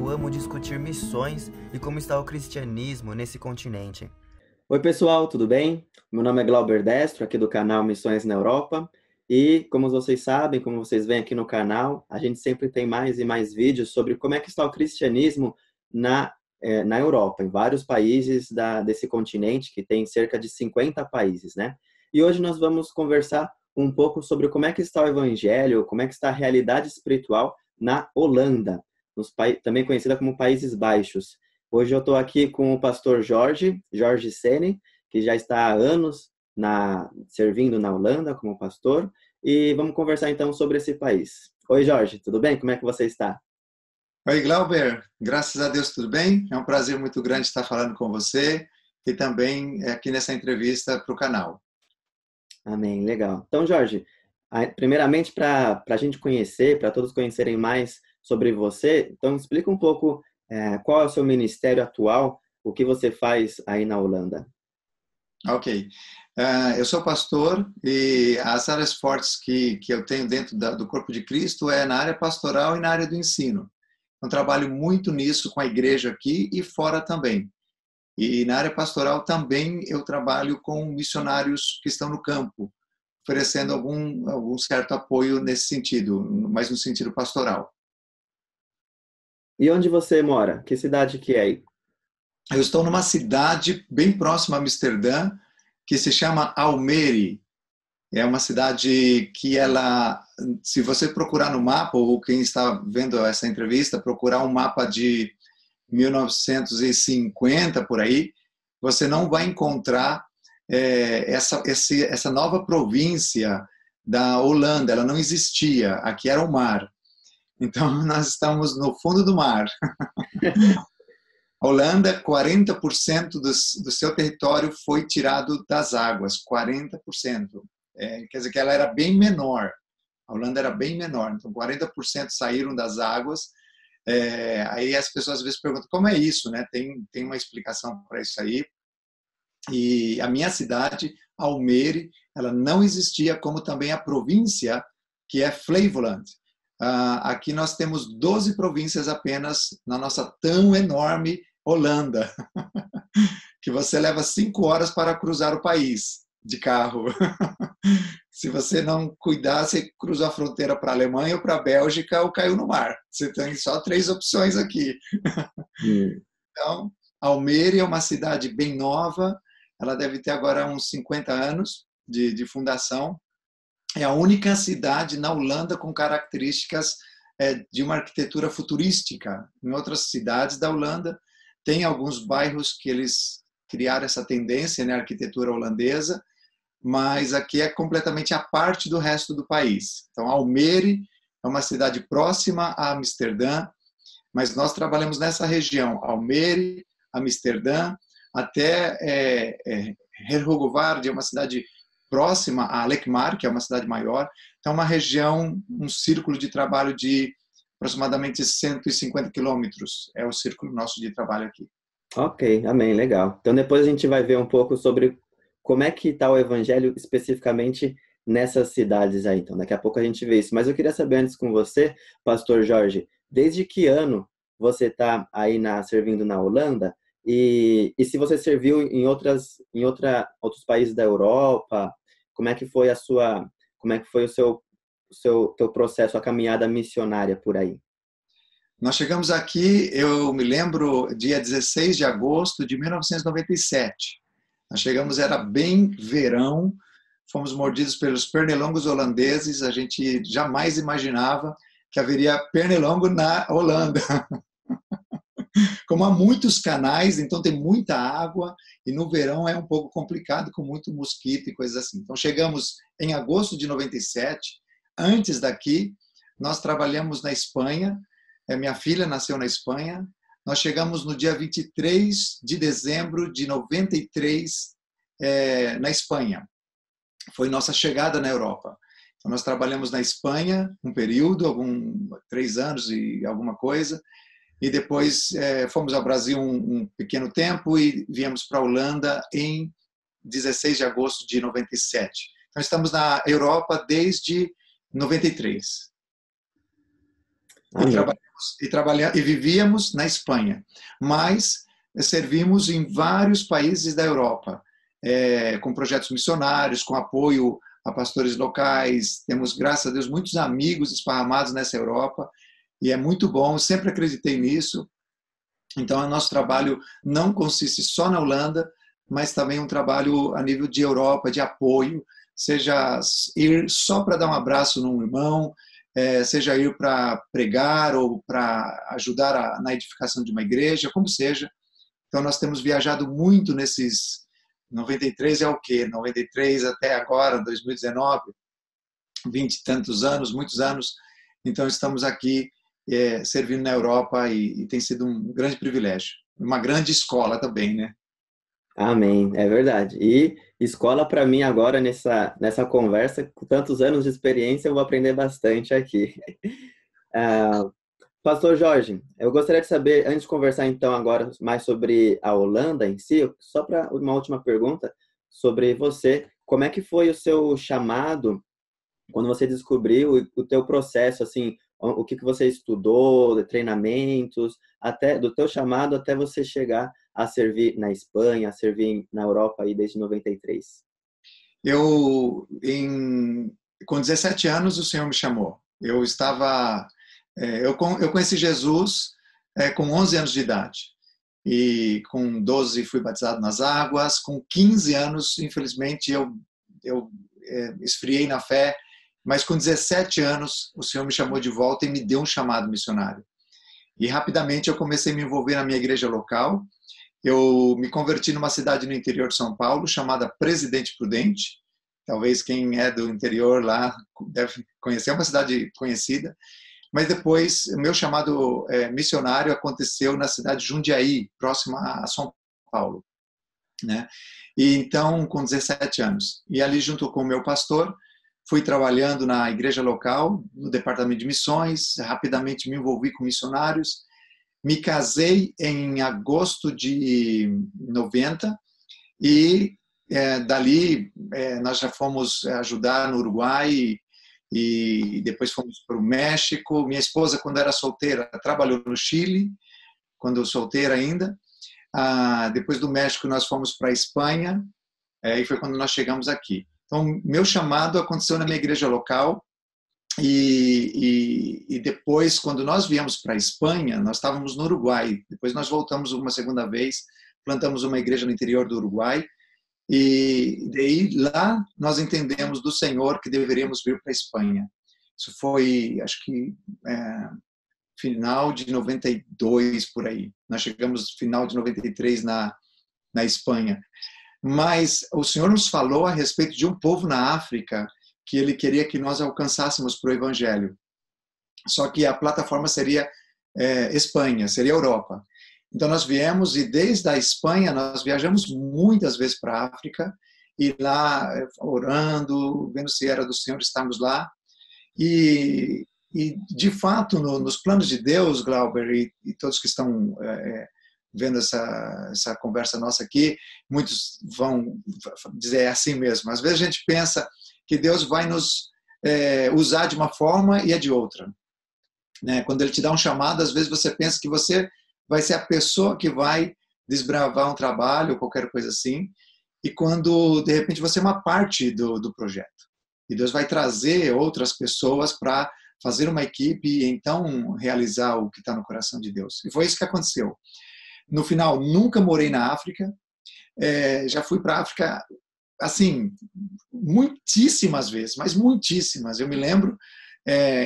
eu amo discutir missões e como está o cristianismo nesse continente. Oi, pessoal, tudo bem? Meu nome é Glauber Destro, aqui do canal Missões na Europa. E, como vocês sabem, como vocês veem aqui no canal, a gente sempre tem mais e mais vídeos sobre como é que está o cristianismo na Europa, em vários países desse continente, que tem cerca de 50 países, né? E hoje nós vamos conversar um pouco sobre como é que está o evangelho, como é que está a realidade espiritual na Holanda, também conhecida como Países Baixos. Hoje eu estou aqui com o pastor Jorge Sene, que já está há anos servindo na Holanda como pastor, e vamos conversar então sobre esse país. Oi, Jorge, tudo bem? Como é que você está? Oi, Glauber. Graças a Deus, tudo bem? É um prazer muito grande estar falando com você e também aqui nessa entrevista para o canal. Amém, legal. Então, Jorge, primeiramente para a gente conhecer, para todos conhecerem mais sobre você, então explica um pouco qual é o seu ministério atual, o que você faz aí na Holanda. Ok. Eu sou pastor e as áreas fortes que eu tenho dentro do Corpo de Cristo é na área pastoral e na área do ensino. Eu trabalho muito nisso com a igreja aqui e fora também. E na área pastoral também eu trabalho com missionários que estão no campo, oferecendo algum certo apoio nesse sentido, mas no sentido pastoral. E onde você mora? Que cidade que é aí? Eu estou numa cidade bem próxima a Amsterdã, que se chama Almere. É uma cidade que se você procurar no mapa, ou quem está vendo essa entrevista, procurar um mapa de 1950, por aí, você não vai encontrar essa nova província da Holanda. Ela não existia, aqui era o mar. Então, nós estamos no fundo do mar. A Holanda, 40% do seu território foi tirado das águas, 40%. Quer dizer que ela era bem menor. A Holanda era bem menor, então 40% saíram das águas. Aí as pessoas às vezes perguntam como é isso, né? Tem uma explicação para isso aí. E a minha cidade, Almere, ela não existia, como também a província que é Flevoland. Aqui nós temos 12 províncias apenas na nossa tão enorme Holanda, que você leva 5 horas para cruzar o país de carro. Se você não cuidar, você cruza a fronteira para a Alemanha ou para a Bélgica ou caiu no mar. Você tem só 3 opções aqui. Então, Almere é uma cidade bem nova, ela deve ter agora uns 50 anos de fundação. É a única cidade na Holanda com características de uma arquitetura futurística. Em outras cidades da Holanda, tem alguns bairros que eles criaram essa tendência, né, arquitetura holandesa, mas aqui é completamente à parte do resto do país. Então, Almere é uma cidade próxima a Amsterdã, mas nós trabalhamos nessa região, Almere, Amsterdã, até Heerhugowaard, é uma cidade próxima a Alkmaar, que é uma cidade maior. Então, uma região, um círculo de trabalho de aproximadamente 150 quilômetros. É o círculo nosso de trabalho aqui. Ok, amém, legal. Então depois a gente vai ver um pouco sobre como é que está o evangelho especificamente nessas cidades aí. Então daqui a pouco a gente vê isso. Mas eu queria saber antes com você, pastor Jorge, desde que ano você está aí servindo na Holanda? E se você serviu em outros países da Europa, como é que foi o teu processo, a caminhada missionária por aí? Nós chegamos aqui, eu me lembro, dia 16 de agosto de 1997. Nós chegamos, era bem verão, fomos mordidos pelos pernilongos holandeses, a gente jamais imaginava que haveria pernilongo na Holanda. Como há muitos canais, então tem muita água, e no verão é um pouco complicado, com muito mosquito e coisas assim. Então chegamos em agosto de 97, antes daqui, nós trabalhamos na Espanha, minha filha nasceu na Espanha, nós chegamos no dia 23 de dezembro de 93 na Espanha. Foi nossa chegada na Europa. Então, nós trabalhamos na Espanha um período, 3 anos e alguma coisa, e depois fomos ao Brasil um pequeno tempo e viemos para a Holanda em 16 de agosto de 97. Então, estamos na Europa desde 93. Amém. E vivíamos na Espanha, mas servimos em vários países da Europa, com projetos missionários, com apoio a pastores locais. Temos, graças a Deus, muitos amigos esparramados nessa Europa, e é muito bom, sempre acreditei nisso. Então, o nosso trabalho não consiste só na Holanda, mas também um trabalho a nível de Europa, de apoio, seja ir só para dar um abraço num irmão, seja ir para pregar ou para ajudar na edificação de uma igreja, como seja. Então, nós temos viajado muito nesses 93 é o quê? 93 até agora, 2019, 20 e tantos anos, muitos anos. Então, estamos aqui servindo na Europa e tem sido um grande privilégio. Uma grande escola também, né? Amém, é verdade. E escola para mim agora, nessa conversa, com tantos anos de experiência, eu vou aprender bastante aqui. Ah, Pastor Jorge, eu gostaria de saber, antes de conversar então agora mais sobre a Holanda em si, só para uma última pergunta sobre você, como é que foi o seu chamado quando você descobriu o teu processo, assim, o que você estudou, de treinamentos, até do teu chamado até você chegar a servir na Espanha, a servir na Europa aí desde 93? Com 17 anos, o Senhor me chamou. Eu conheci Jesus com 11 anos de idade. E com 12 fui batizado nas águas. Com 15 anos, infelizmente, eu esfriei na fé. Mas com 17 anos, o Senhor me chamou de volta e me deu um chamado missionário. E rapidamente eu comecei a me envolver na minha igreja local. Eu me converti numa cidade no interior de São Paulo, chamada Presidente Prudente. Talvez quem é do interior lá deve conhecer, é uma cidade conhecida. Mas depois, o meu chamado missionário aconteceu na cidade de Jundiaí, próxima a São Paulo, né? E então, com 17 anos. E ali, junto com o meu pastor, fui trabalhando na igreja local, no departamento de missões, rapidamente me envolvi com missionários. Me casei em agosto de 90 e dali nós já fomos ajudar no Uruguai e depois fomos para o México. Minha esposa, quando era solteira, trabalhou no Chile, quando solteira ainda. Depois do México, nós fomos para a Espanha e foi quando nós chegamos aqui. Então, meu chamado aconteceu na minha igreja local e depois, quando nós viemos para a Espanha, nós estávamos no Uruguai. Depois nós voltamos uma segunda vez, plantamos uma igreja no interior do Uruguai e daí lá nós entendemos do Senhor que deveríamos vir para a Espanha. Isso foi, acho que, final de 92, por aí. Nós chegamos final de 93 na Espanha. Mas o Senhor nos falou a respeito de um povo na África que Ele queria que nós alcançássemos para o Evangelho. Só que a plataforma seria Espanha, seria Europa. Então nós viemos e desde a Espanha nós viajamos muitas vezes para a África e lá orando, vendo se era do Senhor estarmos lá. E de fato, nos planos de Deus, Glauber, e todos que estão vendo essa conversa nossa aqui, muitos vão dizer assim mesmo. Às vezes a gente pensa que Deus vai nos usar de uma forma e é de outra, né? Quando Ele te dá um chamado, às vezes você pensa que você vai ser a pessoa que vai desbravar um trabalho ou qualquer coisa assim, e quando, de repente, você é uma parte do projeto. E Deus vai trazer outras pessoas para fazer uma equipe e então realizar o que está no coração de Deus. E foi isso que aconteceu. No final, nunca morei na África, já fui para a África, assim, muitíssimas vezes, mas muitíssimas. Eu me lembro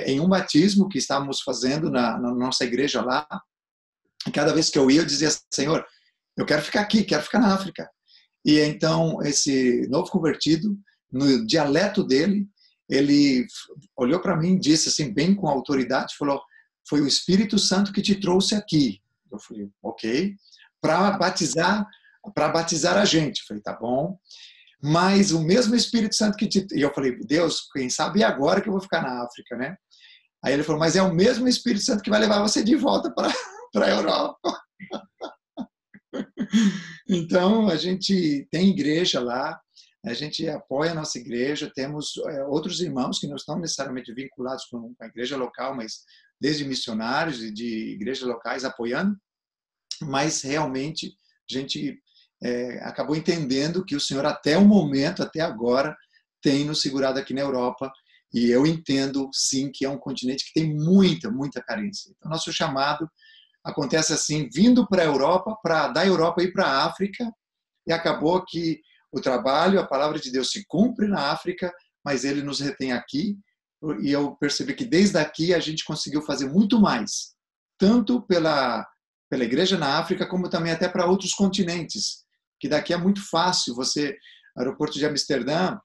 em um batismo que estávamos fazendo na nossa igreja lá, cada vez que eu ia, eu dizia, Senhor, eu quero ficar aqui, quero ficar na África. E então, esse novo convertido, no dialeto dele, ele olhou para mim e disse assim, bem com autoridade, falou, foi o Espírito Santo que te trouxe aqui. Eu falei, ok, para batizar a gente. Eu falei, tá bom, mas o mesmo Espírito Santo que te... E eu falei, Deus, quem sabe agora que eu vou ficar na África, né? Aí ele falou, mas é o mesmo Espírito Santo que vai levar você de volta para a Europa. Então, a gente tem igreja lá, a gente apoia a nossa igreja, temos outros irmãos que não estão necessariamente vinculados com a igreja local, mas desde missionários e de igrejas locais apoiando, mas realmente a gente acabou entendendo que o Senhor até o momento, até agora, tem nos segurado aqui na Europa, e eu entendo sim que é um continente que tem muita carência. Então, nosso chamado acontece assim, vindo para a Europa, da Europa ir para a África, e acabou que o trabalho, a palavra de Deus se cumpre na África, mas ele nos retém aqui, e eu percebi que desde aqui a gente conseguiu fazer muito mais, tanto pela igreja na África, como também até para outros continentes, que daqui é muito fácil, aeroporto de Amsterdã,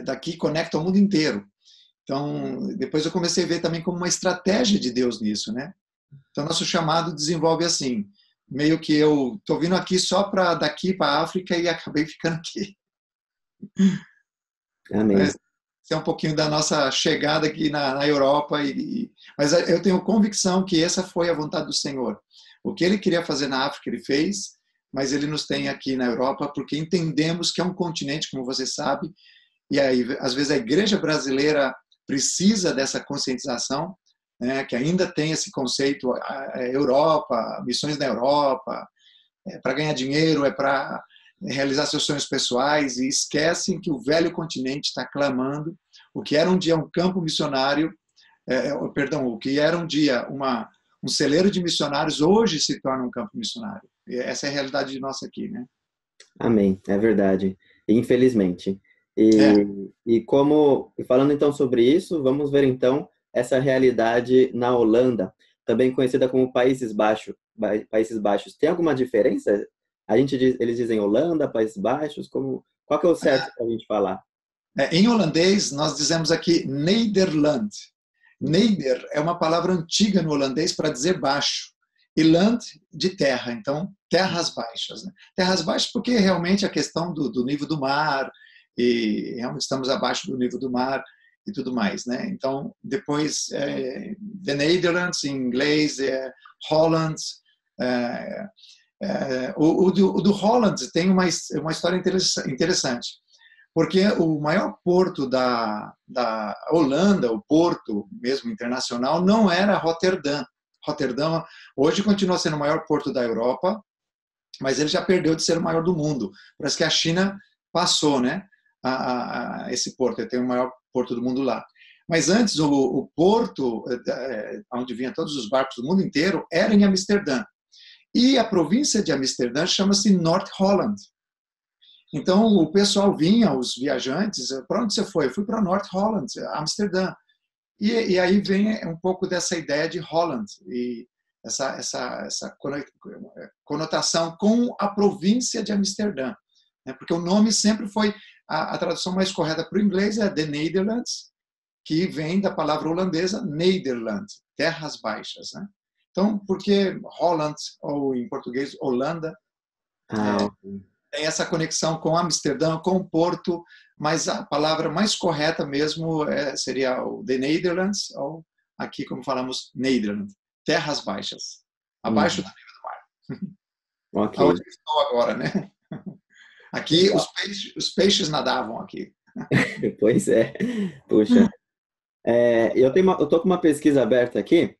daqui conecta o mundo inteiro. Então, depois eu comecei a ver também como uma estratégia de Deus nisso, né? Então, nosso chamado desenvolve assim, meio que eu estou vindo aqui só para daqui para a África e acabei ficando aqui. Amém. Esse é um pouquinho da nossa chegada aqui na Europa, mas eu tenho convicção que essa foi a vontade do Senhor. O que Ele queria fazer na África, Ele fez, mas Ele nos tem aqui na Europa, porque entendemos que é um continente, como você sabe, e aí, às vezes, a igreja brasileira precisa dessa conscientização, né, que ainda tem esse conceito, Europa, missões na Europa, para ganhar dinheiro, para realizar seus sonhos pessoais, e esquecem que o velho continente está clamando o que era um dia um campo missionário, o que era um dia um celeiro de missionários, hoje se torna um campo missionário. E essa é a realidade nossa aqui, né? Amém, é verdade. Infelizmente. É. E falando então sobre isso, vamos ver então essa realidade na Holanda, também conhecida como Países Baixos. Países Baixos. Tem alguma diferença? Eles dizem Holanda, Países Baixos, qual que é o certo para a gente falar? Em holandês, nós dizemos aqui Nederland. Neder é uma palavra antiga no holandês para dizer baixo. E land, de terra. Então, terras baixas. Né? Terras baixas porque realmente a questão do nível do mar, e realmente estamos abaixo do nível do mar e tudo mais. Né? Então, depois, The Netherlands, em inglês, Holland. O do Holland tem uma história interessante. Porque o maior porto da Holanda, o porto mesmo internacional, não era Roterdã. Roterdã hoje continua sendo o maior porto da Europa, mas ele já perdeu de ser o maior do mundo. Parece que a China passou, né, esse porto, ele tem o maior porto do mundo lá. Mas antes, o porto, onde vinham todos os barcos do mundo inteiro, era em Amsterdã. E a província de Amsterdã chama-se North Holland. Então, o pessoal vinha, os viajantes, para onde você foi? Eu fui para North Holland, Amsterdã. E aí vem um pouco dessa ideia de Holland, e essa conotação com a província de Amsterdã. Né? Porque o nome sempre foi, a tradução mais correta para o inglês é The Netherlands, que vem da palavra holandesa Nederland, terras baixas. Né? Então, porque Holland, ou em português, Holanda, tem essa conexão com Amsterdã, com o Porto, mas a palavra mais correta mesmo seria o The Netherlands, ou aqui, como falamos, Nederland, terras baixas, abaixo do nível do mar. Okay. Onde eu estou agora, né? Aqui, os peixes nadavam aqui. Pois é, puxa. Eu estou com uma pesquisa aberta aqui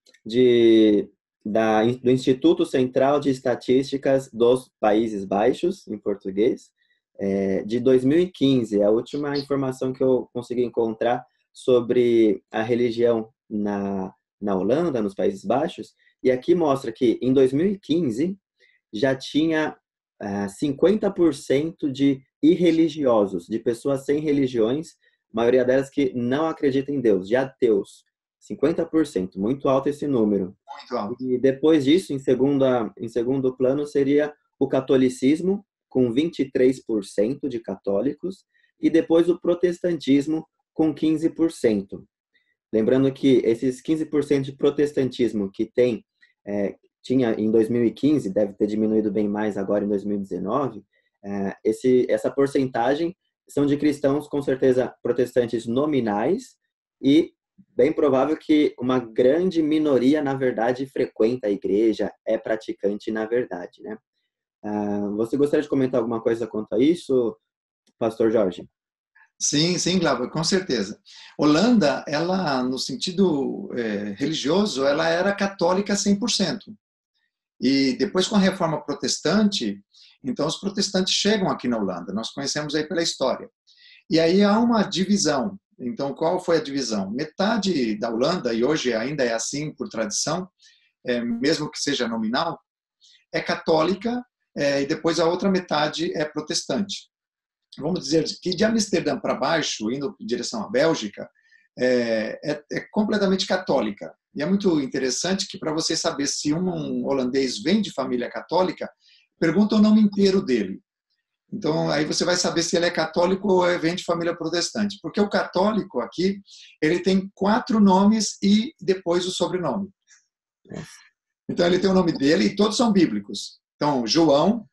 do Instituto Central de Estatísticas dos Países Baixos, em português, de 2015. É a última informação que eu consegui encontrar sobre a religião na Holanda, nos Países Baixos. E aqui mostra que, em 2015, já tinha 50% de irreligiosos, de pessoas sem religiões, a maioria delas que não acreditam em Deus, de ateus. 50%, muito alto esse número. Muito alto. E depois disso, em segundo plano, seria o catolicismo, com 23% de católicos, e depois o protestantismo, com 15%. Lembrando que esses 15% de protestantismo que tinha em 2015, deve ter diminuído bem mais agora em 2019, essa porcentagem são de cristãos, com certeza, protestantes nominais, e bem provável que uma grande minoria, na verdade, frequenta a igreja, é praticante na verdade, né? Você gostaria de comentar alguma coisa quanto a isso, Pastor Jorge? Sim, sim, Glauber, com certeza. Holanda, ela, no sentido religioso, ela era católica 100%. E depois, com a reforma protestante, então os protestantes chegam aqui na Holanda. Nós conhecemos aí pela história. E aí há uma divisão. Então, qual foi a divisão? Metade da Holanda, e hoje ainda é assim por tradição, mesmo que seja nominal, é católica, e depois a outra metade é protestante. Vamos dizer que de Amsterdã para baixo, indo em direção à Bélgica, é completamente católica. E é muito interessante que, para você saber se um holandês vem de família católica, pergunta o nome inteiro dele. Então, aí você vai saber se ele é católico ou vem de família protestante. Porque o católico aqui, ele tem 4 nomes e depois o sobrenome. Então, ele tem o nome dele e todos são bíblicos. Então, João,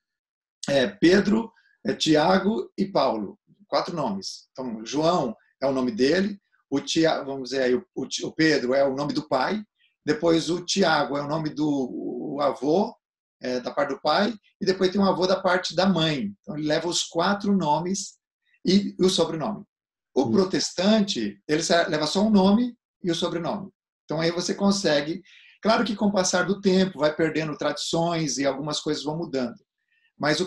Pedro, Tiago e Paulo. 4 nomes. Então, João é o nome dele, o Tiago, vamos dizer aí, o Pedro é o nome do pai, depois o Tiago é o nome do avô, da parte do pai, e depois tem um avô da parte da mãe. Então, ele leva os 4 nomes e o sobrenome. O protestante, ele leva só um nome e o sobrenome. Então, aí você consegue... Claro que com o passar do tempo vai perdendo tradições e algumas coisas vão mudando. Mas o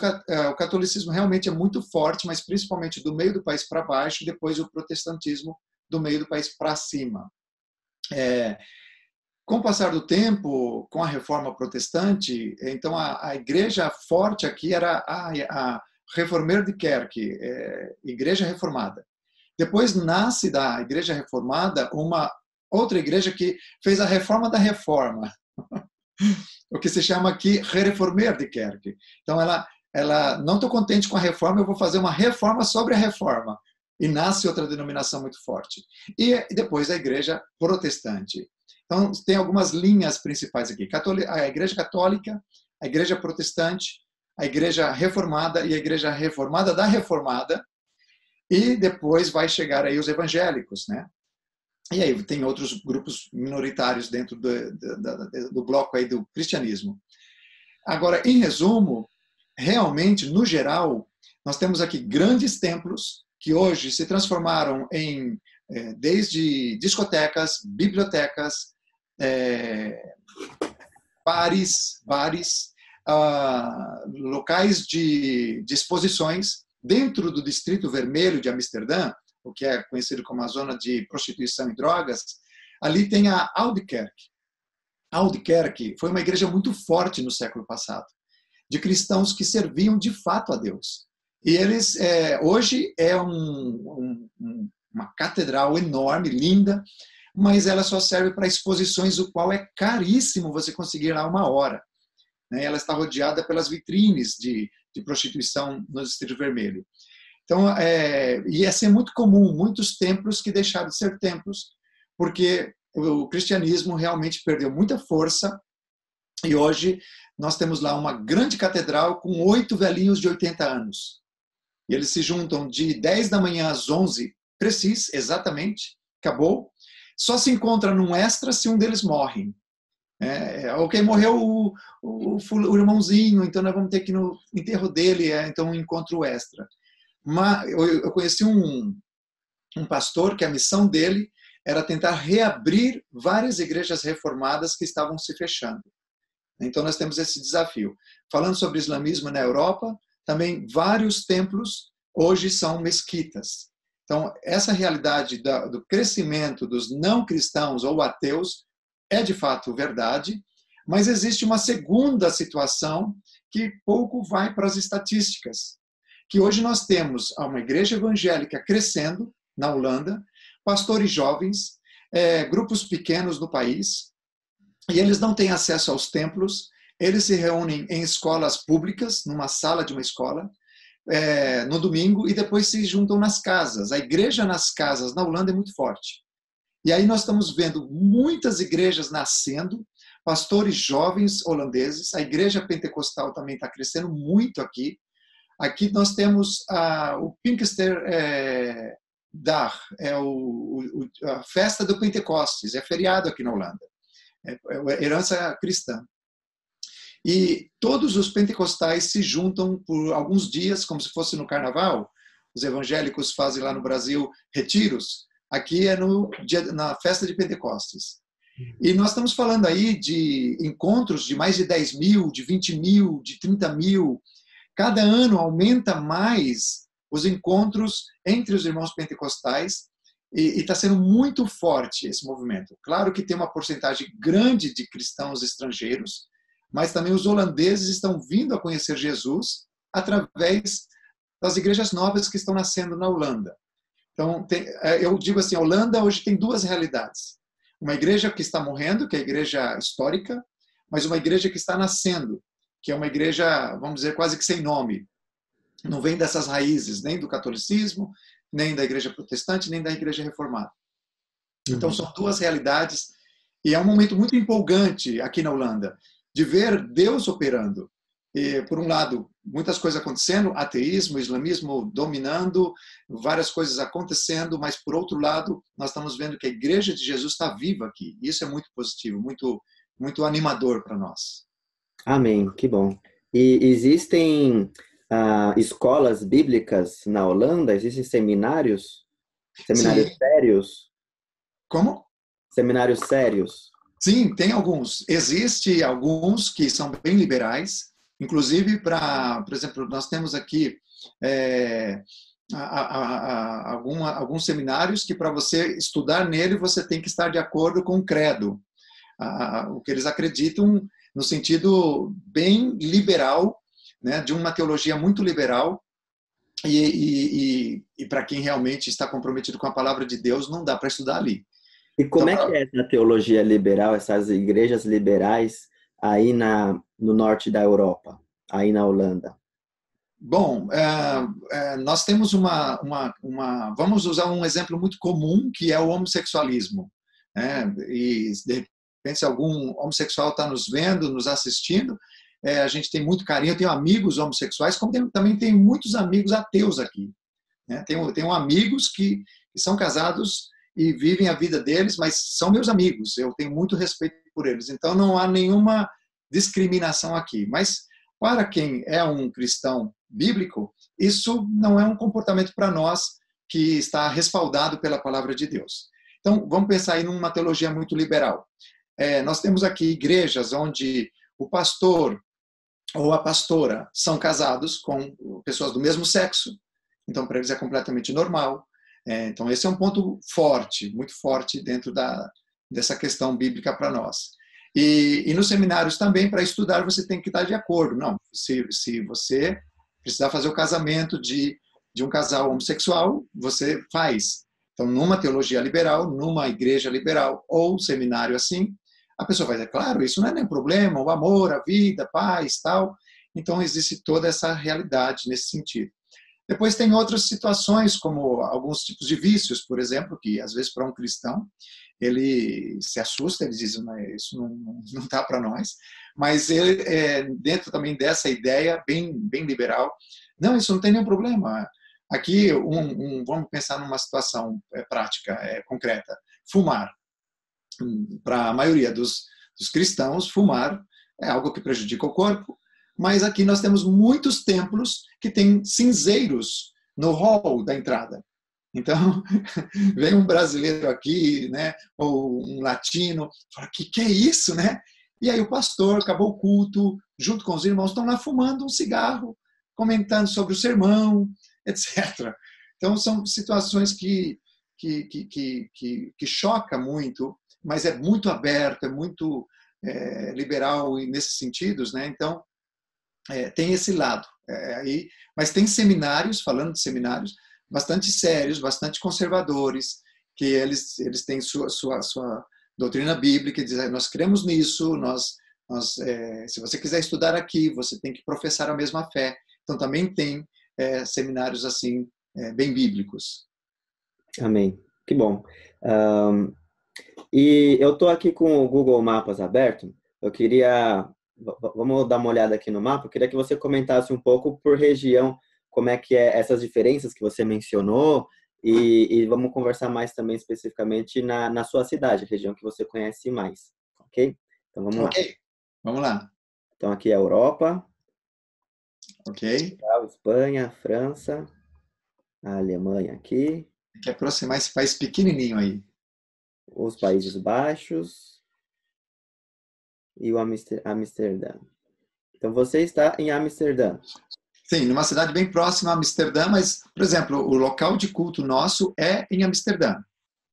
catolicismo realmente é muito forte, mas principalmente do meio do país para baixo, e depois o protestantismo do meio do país para cima. Com o passar do tempo, com a reforma protestante, então a igreja forte aqui era a Reformeerde Kerk, igreja reformada. Depois nasce da igreja reformada uma outra igreja que fez a reforma da reforma, o que se chama aqui Reformeerde Kerk. Então ela não estou contente com a reforma, eu vou fazer uma reforma sobre a reforma. E nasce outra denominação muito forte. E depois a igreja protestante. Então, tem algumas linhas principais aqui. A igreja católica, a igreja protestante, a igreja reformada e a igreja reformada da reformada. E depois vai chegar aí os evangélicos, né? E aí tem outros grupos minoritários dentro do bloco aí do cristianismo. Agora, em resumo, realmente, no geral, nós temos aqui grandes templos que hoje se transformaram em, desde discotecas, bibliotecas, bares, locais de exposições dentro do Distrito Vermelho de Amsterdã, o que é conhecido como a zona de prostituição e drogas. Ali tem a Oude Kerk. A Oude Kerk foi uma igreja muito forte no século passado, de cristãos que serviam de fato a Deus. E eles, hoje, é uma catedral enorme, linda, mas ela só serve para exposições, o qual é caríssimo você conseguir lá 1 hora. Ela está rodeada pelas vitrines de prostituição no Distrito Vermelho. Então, ia ser muito comum, muitos templos que deixaram de ser templos, porque o cristianismo realmente perdeu muita força, e hoje nós temos lá uma grande catedral com 8 velhinhos de 80 anos. E eles se juntam de 10 da manhã às 11, preciso, exatamente, acabou. Só se encontra num extra se um deles morre. Ok, morreu o irmãozinho, então nós vamos ter que ir no enterro dele, então um encontro extra. Mas eu conheci um pastor que a missão dele era tentar reabrir várias igrejas reformadas que estavam se fechando. Então nós temos esse desafio. Falando sobre islamismo na Europa, também vários templos hoje são mesquitas. Então essa realidade do crescimento dos não cristãos ou ateus é de fato verdade, mas existe uma segunda situação que pouco vai para as estatísticas, que hoje nós temos uma igreja evangélica crescendo na Holanda, pastores jovens, grupos pequenos no país, e eles não têm acesso aos templos, eles se reúnem em escolas públicas, numa sala de uma escola, no domingo, e depois se juntam nas casas. A igreja nas casas na Holanda é muito forte. E aí nós estamos vendo muitas igrejas nascendo, pastores jovens holandeses, a igreja pentecostal também está crescendo muito aqui. Aqui nós temos o Pinkster Dag, a festa do Pentecostes, é feriado aqui na Holanda, é herança cristã. E todos os pentecostais se juntam por alguns dias, como se fosse no carnaval, os evangélicos fazem lá no Brasil retiros, aqui é na festa de Pentecostes. E nós estamos falando aí de encontros de mais de 10 mil, de 20 mil, de 30 mil. Cada ano aumenta mais os encontros entre os irmãos pentecostais e está sendo muito forte esse movimento. Claro que tem uma porcentagem grande de cristãos estrangeiros, mas também os holandeses estão vindo a conhecer Jesus através das igrejas novas que estão nascendo na Holanda. Então, eu digo assim, a Holanda hoje tem duas realidades. Uma igreja que está morrendo, que é a igreja histórica, mas uma igreja que está nascendo, que é uma igreja, vamos dizer, quase que sem nome. Não vem dessas raízes, nem do catolicismo, nem da igreja protestante, nem da igreja reformada. Então, são duas realidades, e é um momento muito empolgante aqui na Holanda, de ver Deus operando. E, por um lado, muitas coisas acontecendo, ateísmo, islamismo dominando, várias coisas acontecendo, mas, por outro lado, nós estamos vendo que a Igreja de Jesus está viva aqui. Isso é muito positivo, muito, muito animador para nós. Amém, que bom. E existem escolas bíblicas na Holanda? Existem seminários? Seminários Sim. sérios? Como? Seminários sérios? Sim, tem alguns. Existem alguns que são bem liberais, inclusive por exemplo, nós temos aqui alguns seminários que para você estudar nele, você tem que estar de acordo com o credo. O que eles acreditam no sentido bem liberal, né, de uma teologia muito liberal, e para quem realmente está comprometido com a palavra de Deus, não dá para estudar ali. E como Então, é que é essa teologia liberal, essas igrejas liberais aí no norte da Europa, aí na Holanda? bom, nós temos vamos usar um exemplo muito comum, que é o homossexualismo, né? E, de repente, se algum homossexual está nos vendo, nos assistindo, a gente tem muito carinho, eu tenho amigos homossexuais, como também tem muitos amigos ateus aqui, né? Tenho amigos que são casados e vivem a vida deles, mas são meus amigos, eu tenho muito respeito por eles, então não há nenhuma discriminação aqui. Mas para quem é um cristão bíblico, isso não é um comportamento para nós que está respaldado pela palavra de Deus. Então, vamos pensar aí numa teologia muito liberal. Nós temos aqui igrejas onde o pastor ou a pastora são casados com pessoas do mesmo sexo, então para eles é completamente normal. Então esse é um ponto forte, muito forte dentro dessa questão bíblica para nós. E nos seminários também, para estudar, você tem que estar de acordo. Não, se você precisar fazer o casamento de um casal homossexual, você faz. Então, numa teologia liberal, numa igreja liberal ou seminário assim, a pessoa vai dizer, claro, isso não é nenhum problema, o amor, a vida, paz, tal. Então, existe toda essa realidade nesse sentido. Depois tem outras situações, como alguns tipos de vícios, por exemplo, que às vezes para um cristão, ele se assusta, ele diz, mas isso não está para nós. Mas ele, dentro também dessa ideia bem liberal, não, isso não tem nenhum problema. Aqui, vamos pensar numa situação prática, concreta. Fumar. Para a maioria dos cristãos, fumar é algo que prejudica o corpo, mas aqui nós temos muitos templos que têm cinzeiros no hall da entrada. Então, vem um brasileiro aqui, né, ou um latino, fala, que é isso, né? E aí o pastor, acabou o culto, junto com os irmãos, estão lá fumando um cigarro, comentando sobre o sermão, etc. Então, são situações que choca muito, mas é muito aberto, é muito liberal nesses sentidos, né? Então, tem esse lado. Mas tem seminários, falando de seminários, bastante sérios, bastante conservadores, que eles têm sua doutrina bíblica, e dizem, nós cremos nisso, se você quiser estudar aqui, você tem que professar a mesma fé. Então, também tem seminários assim, bem bíblicos. Amém. Que bom. E eu estou aqui com o Google Maps aberto. Eu queria... Vamos dar uma olhada aqui no mapa. Eu queria que você comentasse um pouco por região como é que é essas diferenças que você mencionou e vamos conversar mais também especificamente na sua cidade, região que você conhece mais. Ok? Então vamos lá. Ok, vamos lá. Então aqui é a Europa. Ok. Portugal, Espanha, França. A Alemanha aqui. Tem que aproximar esse país pequenininho aí. Os Países Baixos e o Amsterdã. Então, você está em Amsterdã. Sim, numa cidade bem próxima a Amsterdã, mas, por exemplo, o local de culto nosso é em Amsterdã.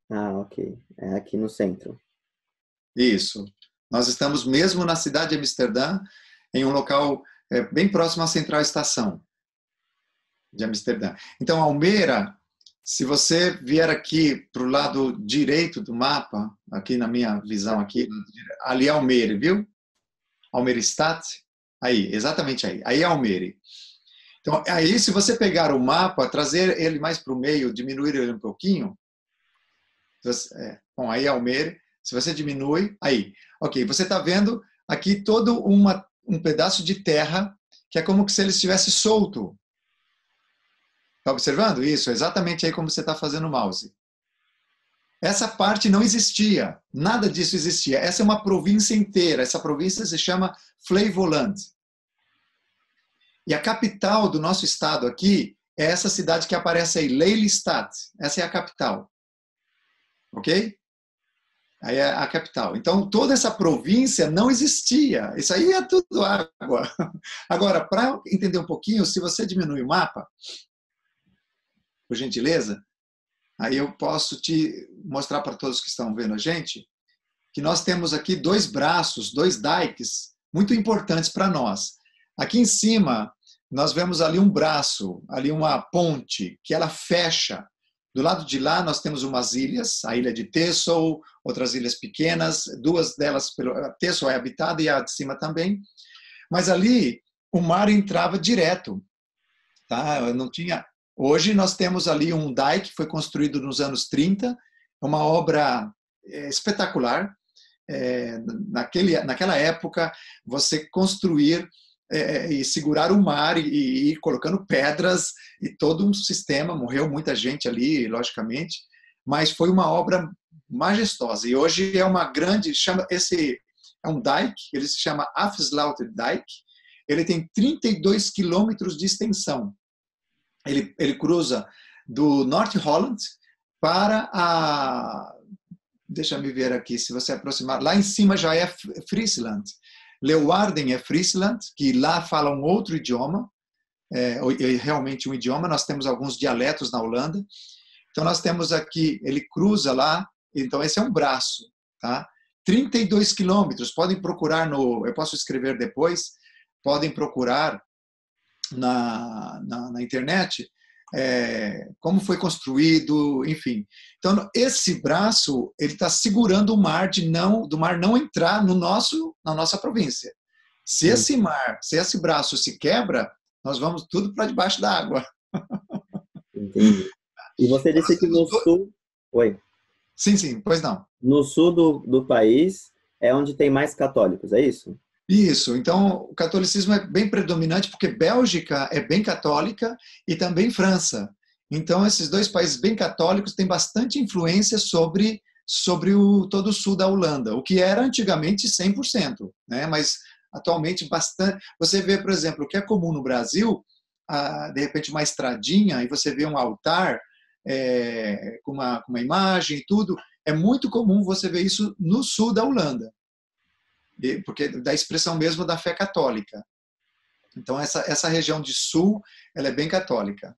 Ah, ok. É aqui no centro. Isso. Nós estamos mesmo na cidade de Amsterdã, em um local bem próximo à Central Estação de Amsterdã. Então, Almere, se você vier aqui para o lado direito do mapa, aqui na minha visão aqui, ali é Almere, viu? Almere-Stad, aí, exatamente aí. Aí é Almere. Então, aí se você pegar o mapa, trazer ele mais para o meio, diminuir ele um pouquinho, bom, aí é Almere, se você diminui, aí, ok, você está vendo aqui todo um pedaço de terra que é como se ele estivesse solto. Está observando isso? Exatamente aí como você está fazendo o mouse. Essa parte não existia, nada disso existia. Essa é uma província inteira, essa província se chama Flevoland. E a capital do nosso estado aqui é essa cidade que aparece aí, Lelystad. Essa é a capital. Ok? Aí é a capital. Então, toda essa província não existia. Isso aí é tudo água. Agora, para entender um pouquinho, se você diminui o mapa, por gentileza, aí eu posso te mostrar para todos que estão vendo a gente, que nós temos aqui dois braços, dois dikes, muito importantes para nós. Aqui em cima, nós vemos ali um braço, ali uma ponte, que ela fecha. Do lado de lá, nós temos umas ilhas, a ilha de Texel, outras ilhas pequenas, duas delas, Texel é habitada e a de cima também. Mas ali, o mar entrava direto. Tá? Não tinha... Hoje, nós temos ali um dike que foi construído nos anos 30, uma obra espetacular. Naquela época, você construir e segurar o mar e ir colocando pedras e todo um sistema, morreu muita gente ali, logicamente, mas foi uma obra majestosa. E hoje é uma grande, esse é um dike, ele se chama Afsluitdijk Dike, ele tem 32 quilômetros de extensão. Ele cruza do North Holland para a... Deixa eu ver aqui, se você aproximar. Lá em cima já é Friesland. Leeuwarden é Friesland, que lá fala um outro idioma, realmente um idioma. Nós temos alguns dialetos na Holanda. Então, nós temos aqui, ele cruza lá. Então, esse é um braço. Tá? 32 quilômetros. Podem procurar eu posso escrever depois, podem procurar na internet como foi construído, enfim. Então, esse braço, ele está segurando o mar do mar não entrar na nossa província. Se esse braço se quebra, nós vamos tudo para debaixo da água. Entendi. E você disse que no sul... Oi. Sim, pois não. No sul do país é onde tem mais católicos, é isso? Isso, então o catolicismo é bem predominante porque Bélgica é bem católica e também França. Então esses dois países bem católicos têm bastante influência sobre todo o sul da Holanda, o que era antigamente 100%, né? Mas atualmente bastante. Você vê, por exemplo, o que é comum no Brasil, de repente uma estradinha e você vê um altar com uma imagem e tudo, é muito comum você ver isso no sul da Holanda. Porque da expressão mesmo da fé católica. Então, essa região de sul, ela é bem católica.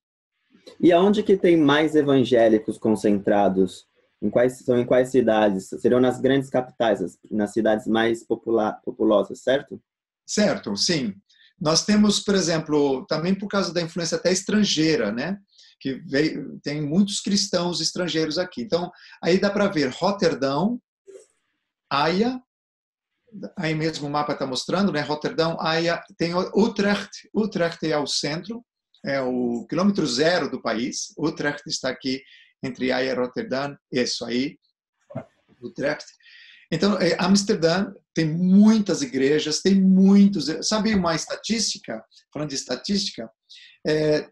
E aonde que tem mais evangélicos concentrados? Em quais cidades? Seriam nas grandes capitais, nas cidades mais populosas, certo? Certo, sim. Nós temos, por exemplo, também por causa da influência até estrangeira, né? Que tem muitos cristãos estrangeiros aqui. Então, aí dá para ver Roterdão, Haia, aí mesmo o mapa está mostrando, né? Roterdão, Haia, tem Utrecht. Utrecht é o centro, é o quilômetro zero do país. Utrecht está aqui entre Haia e Roterdão, isso aí, Utrecht. Então, Amsterdã tem muitas igrejas, tem muitos... Sabe uma estatística? Falando de estatística,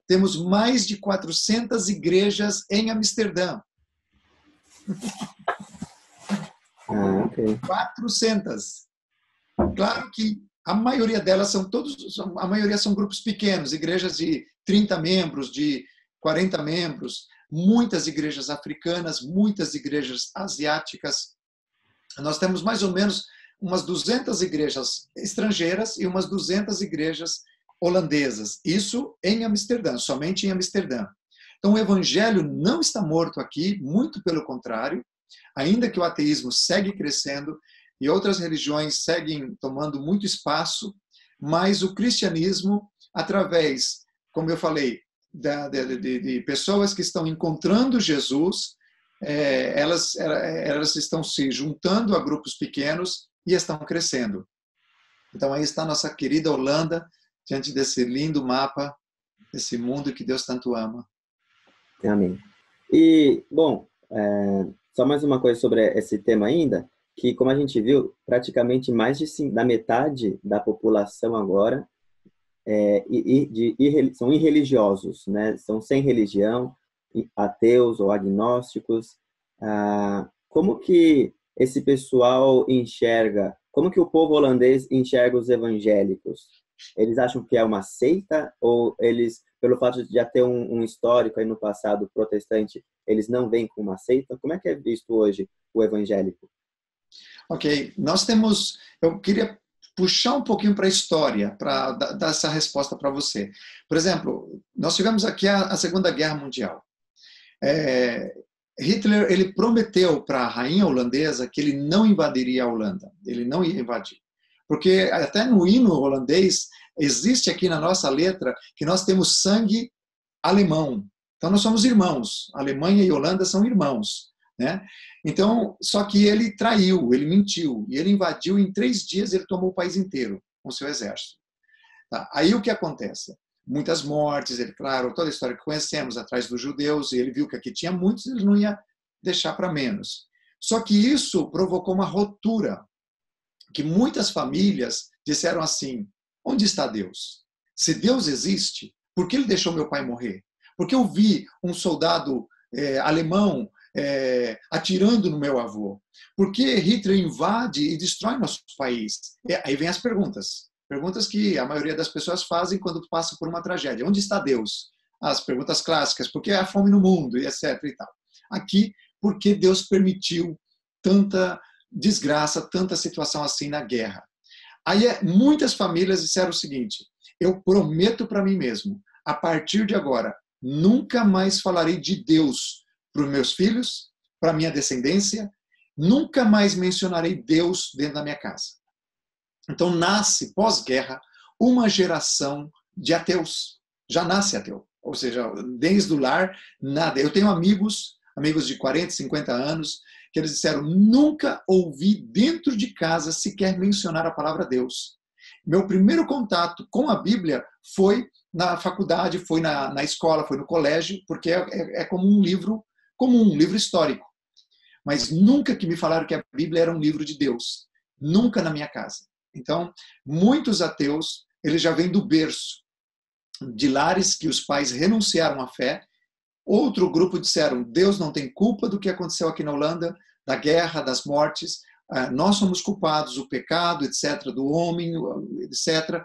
temos mais de 400 igrejas em Amsterdã. Ok. 400. Claro que a maioria delas a maioria são grupos pequenos, igrejas de 30 membros, de 40 membros, muitas igrejas africanas, muitas igrejas asiáticas. Nós temos mais ou menos umas 200 igrejas estrangeiras e umas 200 igrejas holandesas. Isso em Amsterdã, somente em Amsterdã. Então, o evangelho não está morto aqui, muito pelo contrário, ainda que o ateísmo segue crescendo e outras religiões seguem tomando muito espaço, mas o cristianismo, através, como eu falei, de pessoas que estão encontrando Jesus, elas estão se juntando a grupos pequenos e estão crescendo. Então, aí está a nossa querida Holanda, diante desse lindo mapa, desse mundo que Deus tanto ama. Amém. E, bom, só mais uma coisa sobre esse tema ainda, que, como a gente viu, praticamente mais da metade da população agora são irreligiosos, né? São sem religião, ateus ou agnósticos. Como que esse pessoal enxerga, como que o povo holandês enxerga os evangélicos? Eles acham que é uma seita ou eles, pelo fato de já ter um histórico aí no passado protestante, eles não veem como uma seita? Como é que é visto hoje o evangélico? Ok, eu queria puxar um pouquinho para a história, para dar essa resposta para você. Por exemplo, nós tivemos aqui a Segunda Guerra Mundial. Hitler, ele prometeu para a rainha holandesa que ele não invadiria a Holanda, ele não ia invadir. Porque até no hino holandês, existe aqui na nossa letra que nós temos sangue alemão. Então nós somos irmãos, Alemanha e Holanda são irmãos, né? Então, só que ele traiu, ele mentiu, e ele invadiu em 3 dias, ele tomou o país inteiro com seu exército. Tá? Aí o que acontece? Muitas mortes, ele, claro, toda a história que conhecemos, atrás dos judeus, e ele viu que aqui tinha muitos, ele não ia deixar para menos. Só que isso provocou uma ruptura, que muitas famílias disseram assim, onde está Deus? Se Deus existe, por que ele deixou meu pai morrer? Porque eu vi um soldado alemão atirando no meu avô? Por que Hitler invade e destrói nosso país? Aí vem as perguntas. Perguntas que a maioria das pessoas fazem quando passa por uma tragédia. Onde está Deus? As perguntas clássicas. Por que há fome no mundo? E etc. E tal. Aqui, por que Deus permitiu tanta desgraça, tanta situação assim na guerra? Aí muitas famílias disseram o seguinte, eu prometo para mim mesmo, a partir de agora, nunca mais falarei de Deus para os meus filhos, para a minha descendência, nunca mais mencionarei Deus dentro da minha casa. Então nasce, pós-guerra, uma geração de ateus. Já nasce ateu. Ou seja, desde o lar, nada. Eu tenho amigos de 40, 50 anos, que eles disseram, nunca ouvi dentro de casa sequer mencionar a palavra Deus. Meu primeiro contato com a Bíblia foi na faculdade, foi na escola, foi no colégio, porque é como um livro comum, um livro histórico. Mas nunca que me falaram que a Bíblia era um livro de Deus. Nunca na minha casa. Então, muitos ateus, eles já vêm do berço, de lares que os pais renunciaram à fé. Outro grupo disseram, Deus não tem culpa do que aconteceu aqui na Holanda, da guerra, das mortes, nós somos culpados, o pecado, etc., do homem, etc.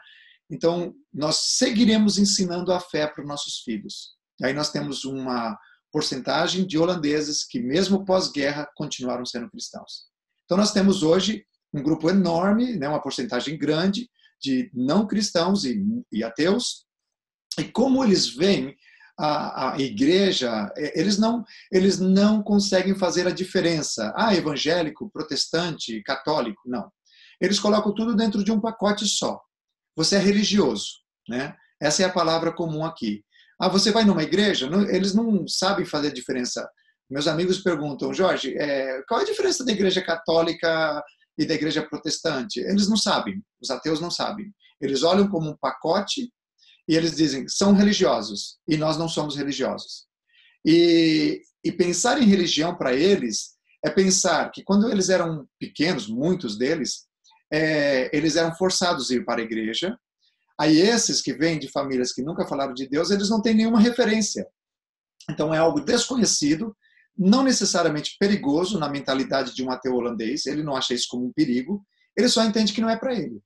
Então, nós seguiremos ensinando a fé para os nossos filhos. Aí nós temos uma porcentagem de holandeses que, mesmo pós-guerra, continuaram sendo cristãos. Então, nós temos hoje um grupo enorme, né, uma porcentagem grande de não cristãos e ateus, e como eles veem a igreja, eles não conseguem fazer a diferença. Evangélico, protestante, católico, não. Eles colocam tudo dentro de um pacote só. Você é religioso, né? Essa é a palavra comum aqui. Você vai numa igreja? Eles não sabem fazer a diferença. Meus amigos perguntam, Jorge, qual é a diferença da igreja católica e da igreja protestante? Eles não sabem, os ateus não sabem. Eles olham como um pacote e eles dizem, são religiosos, e nós não somos religiosos. E pensar em religião para eles é pensar que quando eles eram pequenos, muitos deles, eles eram forçados a ir para a igreja. Aí esses que vêm de famílias que nunca falaram de Deus, eles não têm nenhuma referência. Então é algo desconhecido, não necessariamente perigoso na mentalidade de um ateu holandês, ele não acha isso como um perigo, ele só entende que não é para ele.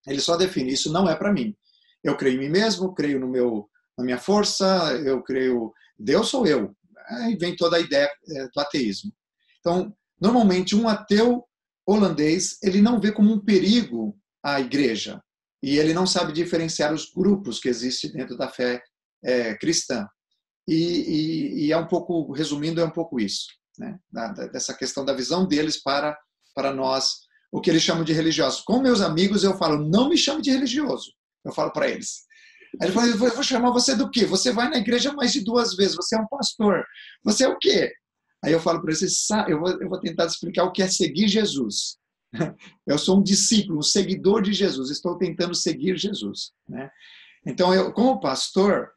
Ele só define, isso não é para mim. Eu creio em mim mesmo, creio na minha força, eu creio, Deus sou eu. Aí vem toda a ideia do ateísmo. Então, normalmente, um ateu holandês, ele não vê como um perigo a igreja. E ele não sabe diferenciar os grupos que existem dentro da fé cristã. E é um pouco, resumindo, é um pouco isso, né? Dessa questão da visão deles para nós, o que eles chamam de religiosos. Com meus amigos, eu falo, não me chame de religioso. Eu falo para eles. Aí ele falou, eu vou chamar você do quê? Você vai na igreja mais de 2 vezes, você é um pastor. Você é o quê? Aí eu falo para eles, eu vou tentar explicar o que é seguir Jesus. Eu sou um discípulo, um seguidor de Jesus, estou tentando seguir Jesus, né? Então, eu, como pastor,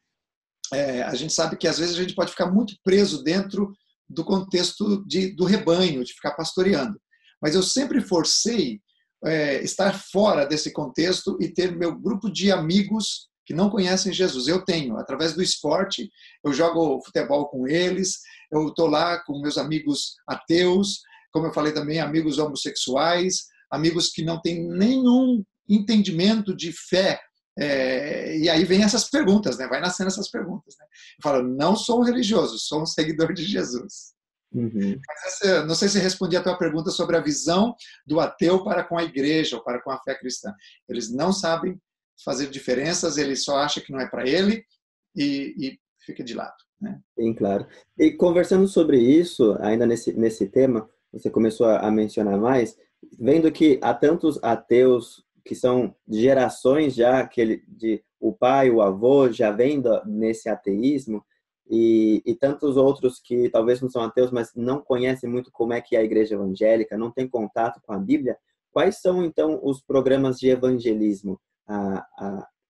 a gente sabe que às vezes a gente pode ficar muito preso dentro do contexto do rebanho, de ficar pastoreando. Mas eu sempre forcei estar fora desse contexto e ter meu grupo de amigos que não conhecem Jesus. Eu tenho, através do esporte, eu jogo futebol com eles, eu estou lá com meus amigos ateus, como eu falei também, amigos homossexuais, amigos que não têm nenhum entendimento de fé. E aí vem essas perguntas, né? Vai nascendo essas perguntas, né? Eu falo, não sou um religioso, sou um seguidor de Jesus. Uhum. Mas não sei se respondi a tua pergunta sobre a visão do ateu para com a igreja ou para com a fé cristã. Eles não sabem fazer diferenças, ele só acha que não é para ele e fica de lado, né? Sim, claro. E conversando sobre isso, ainda nesse tema, você começou a mencionar mais, vendo que há tantos ateus que são gerações já, o pai, o avô já vem nesse ateísmo, e tantos outros que talvez não são ateus, mas não conhecem muito como é que é a igreja evangélica, não tem contato com a Bíblia. Quais são, então, os programas de evangelismo,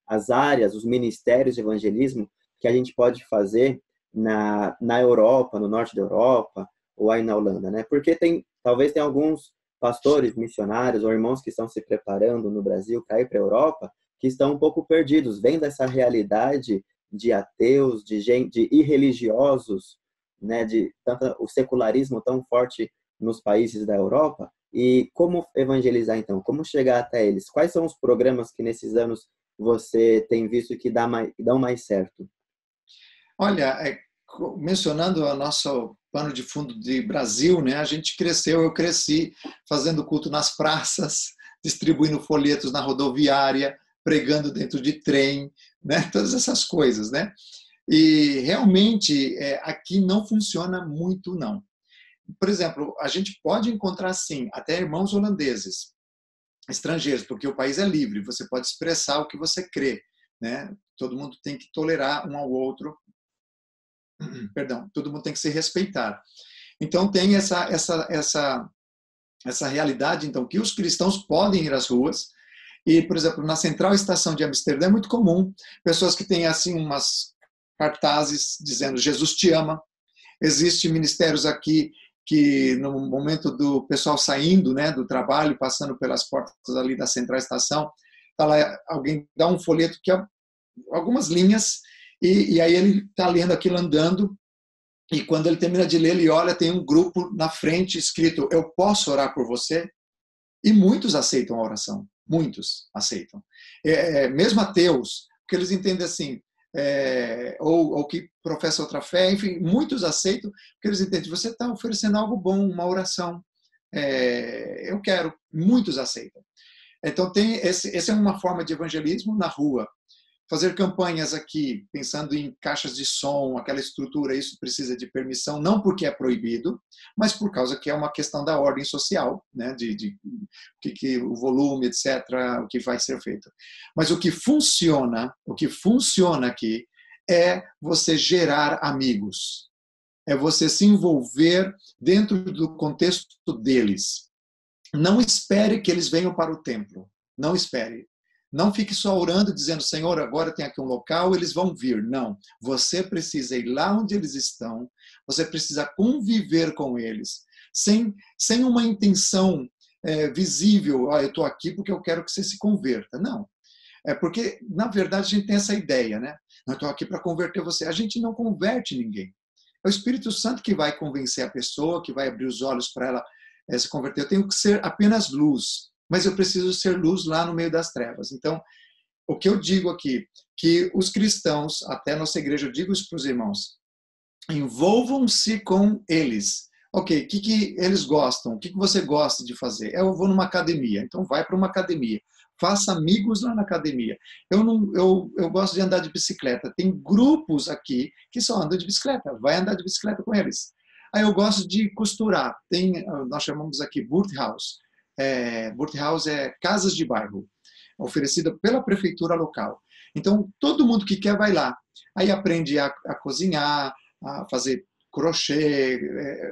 as áreas, os ministérios de evangelismo que a gente pode fazer na Europa, no norte da Europa, ou aí na Holanda, né? Porque talvez tem alguns pastores, missionários ou irmãos que estão se preparando no Brasil para ir para a Europa, que estão um pouco perdidos, vendo essa realidade de ateus, de irreligiosos, né? De tanto o secularismo tão forte nos países da Europa. E como evangelizar, então? Como chegar até eles? Quais são os programas que nesses anos você tem visto que dão mais certo? Olha, mencionando o nosso pano de fundo de Brasil, né? A gente cresceu, eu cresci fazendo culto nas praças, distribuindo folhetos na rodoviária, pregando dentro de trem, né? Todas essas coisas, né? E realmente aqui não funciona muito, não. Por exemplo, a gente pode encontrar, sim, até irmãos holandeses, estrangeiros, porque o país é livre, você pode expressar o que você crê, né? Todo mundo tem que tolerar um ao outro, perdão, todo mundo tem que se respeitar. Então tem essa realidade, então, que os cristãos podem ir às ruas. E, por exemplo, na Central Estação de Amsterdã é muito comum pessoas que têm assim umas cartazes dizendo Jesus te ama. Existem ministérios aqui que no momento do pessoal saindo, né, do trabalho, passando pelas portas ali da Central Estação, tá lá, alguém dá um folheto que é algumas linhas e aí ele está lendo aquilo andando e quando ele termina de ler, ele olha, tem um grupo na frente escrito eu posso orar por você? E muitos aceitam a oração. Muitos aceitam. Mesmo ateus, porque eles entendem assim, ou que professam outra fé, enfim, muitos aceitam, porque eles entendem, você está oferecendo algo bom, uma oração. Eu quero, muitos aceitam. Então, essa é uma forma de evangelismo na rua. Fazer campanhas aqui, pensando em caixas de som, aquela estrutura, isso precisa de permissão, não porque é proibido, mas por causa que é uma questão da ordem social, né, de o volume, etc., o que vai ser feito. Mas o que funciona aqui é você gerar amigos, é você se envolver dentro do contexto deles. Não espere que eles venham para o templo, não espere. Não fique só orando, dizendo, Senhor, agora tem aqui um local, eles vão vir. Não. Você precisa ir lá onde eles estão, você precisa conviver com eles, sem uma intenção visível, eu estou aqui porque eu quero que você se converta. Não. Porque, na verdade, a gente tem essa ideia, né? Eu estou aqui para converter você. A gente não converte ninguém. É o Espírito Santo que vai convencer a pessoa, que vai abrir os olhos para ela se converter. Eu tenho que ser apenas luz. Mas eu preciso ser luz lá no meio das trevas. Então, o que eu digo aqui, que os cristãos, até a nossa igreja, eu digo isso para os irmãos, envolvam-se com eles. Ok, o que eles gostam? O que você gosta de fazer? Eu vou numa academia, então vai para uma academia. Faça amigos lá na academia. Eu gosto de andar de bicicleta. Tem grupos aqui que só andam de bicicleta. Vai andar de bicicleta com eles. Aí eu gosto de costurar. Nós chamamos aqui Burthaus. Burthaus é casas de bairro, oferecida pela prefeitura local. Então, todo mundo que quer vai lá. Aí aprende a cozinhar, a fazer crochê,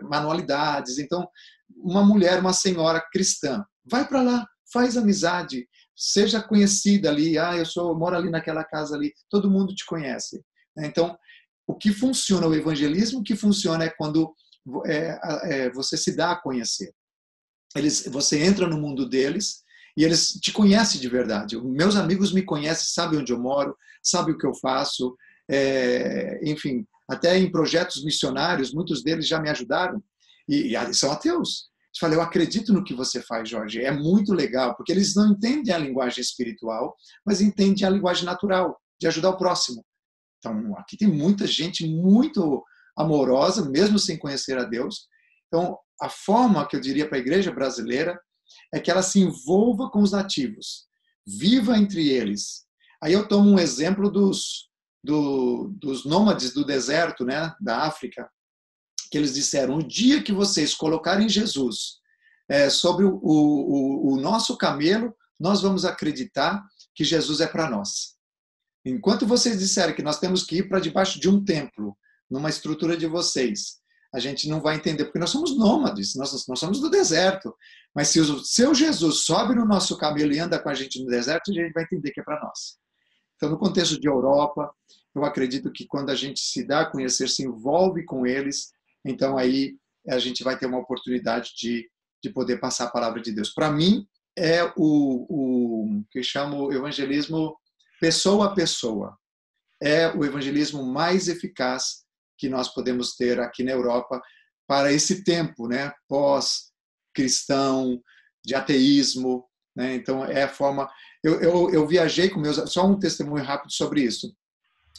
manualidades. Então, uma mulher, uma senhora cristã, vai para lá, faz amizade, seja conhecida ali. Eu moro ali naquela casa ali, todo mundo te conhece. Então, o que funciona, o evangelismo, o que funciona é quando você se dá a conhecer. Você entra no mundo deles e eles te conhecem de verdade. Meus amigos me conhecem, sabem onde eu moro, sabem o que eu faço, enfim, até em projetos missionários, muitos deles já me ajudaram e são ateus. Eu falei, eu acredito no que você faz, Jorge. É muito legal, porque eles não entendem a linguagem espiritual, mas entendem a linguagem natural, de ajudar o próximo. Então, aqui tem muita gente muito amorosa, mesmo sem conhecer a Deus. Então, a forma que eu diria para a igreja brasileira é que ela se envolva com os nativos, viva entre eles. Aí eu tomo um exemplo dos nômades do deserto, né, da África, que eles disseram, o dia que vocês colocarem Jesus sobre o nosso camelo, nós vamos acreditar que Jesus é para nós. Enquanto vocês disserem que nós temos que ir para debaixo de um templo, numa estrutura de vocês, a gente não vai entender, porque nós somos nômades, nós somos do deserto. Mas se o seu Jesus sobe no nosso camelo e anda com a gente no deserto, a gente vai entender que é para nós. Então, no contexto de Europa, eu acredito que quando a gente se dá a conhecer, se envolve com eles, então aí a gente vai ter uma oportunidade de poder passar a palavra de Deus. Para mim, é o que eu chamo evangelismo pessoa a pessoa. É o evangelismo mais eficaz que nós podemos ter aqui na Europa para esse tempo, né, pós-cristão, de ateísmo, né? Então é a forma. Eu viajei com meus, só um testemunho rápido sobre isso.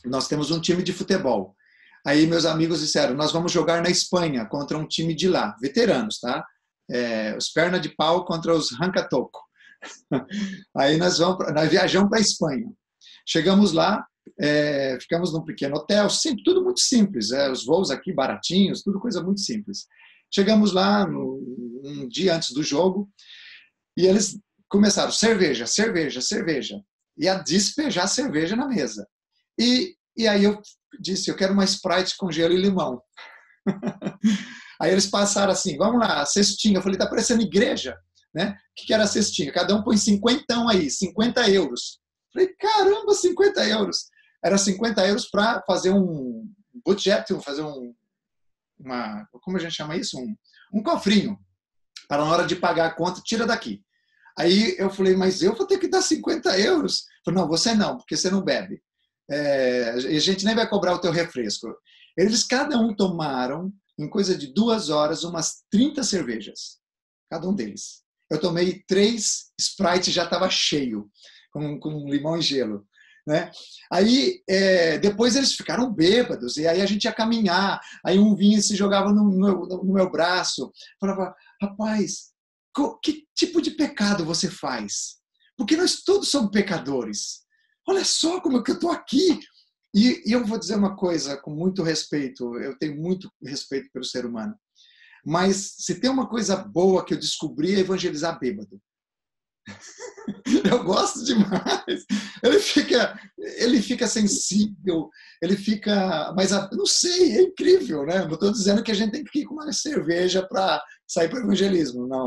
Nós temos um time de futebol. Aí meus amigos disseram, nós vamos jogar na Espanha contra um time de lá, veteranos, tá? Os perna de pau contra os ranca-toco. Aí nós viajamos para a Espanha. Chegamos lá, ficamos num pequeno hotel, tudo muito simples, os voos aqui baratinhos, tudo coisa muito simples. Chegamos lá um dia antes do jogo e eles começaram cerveja, cerveja, cerveja e a despejar cerveja na mesa. E aí eu disse, eu quero uma Sprite com gelo e limão. Aí eles passaram assim, vamos lá, cestinha. Eu falei, tá parecendo igreja, né? O que era a cestinha? Cada um põe 50 aí, 50 euros. Falei, caramba, 50 euros. Era 50 euros para fazer um budget, fazer como a gente chama isso? Um cofrinho. Para na hora de pagar a conta, tira daqui. Aí eu falei, mas eu vou ter que dar 50 euros? Eu falei, não, você não, porque você não bebe. A gente nem vai cobrar o teu refresco. Eles cada um tomaram, em coisa de 2 horas, umas 30 cervejas. Cada um deles. Eu tomei 3 Sprite, já estava cheio, com limão e gelo. Né? Aí, depois eles ficaram bêbados, e aí a gente ia caminhar, aí um vinha e se jogava no meu braço, falava, rapaz, que tipo de pecado você faz? Porque nós todos somos pecadores. Olha só como é que eu estou aqui. E eu vou dizer uma coisa com muito respeito, eu tenho muito respeito pelo ser humano, mas se tem uma coisa boa que eu descobri é evangelizar bêbado. Eu gosto demais. Ele fica sensível, ele fica, mas não sei, é incrível, né? Não estou dizendo que a gente tem que ir com uma cerveja para sair para o evangelismo, não.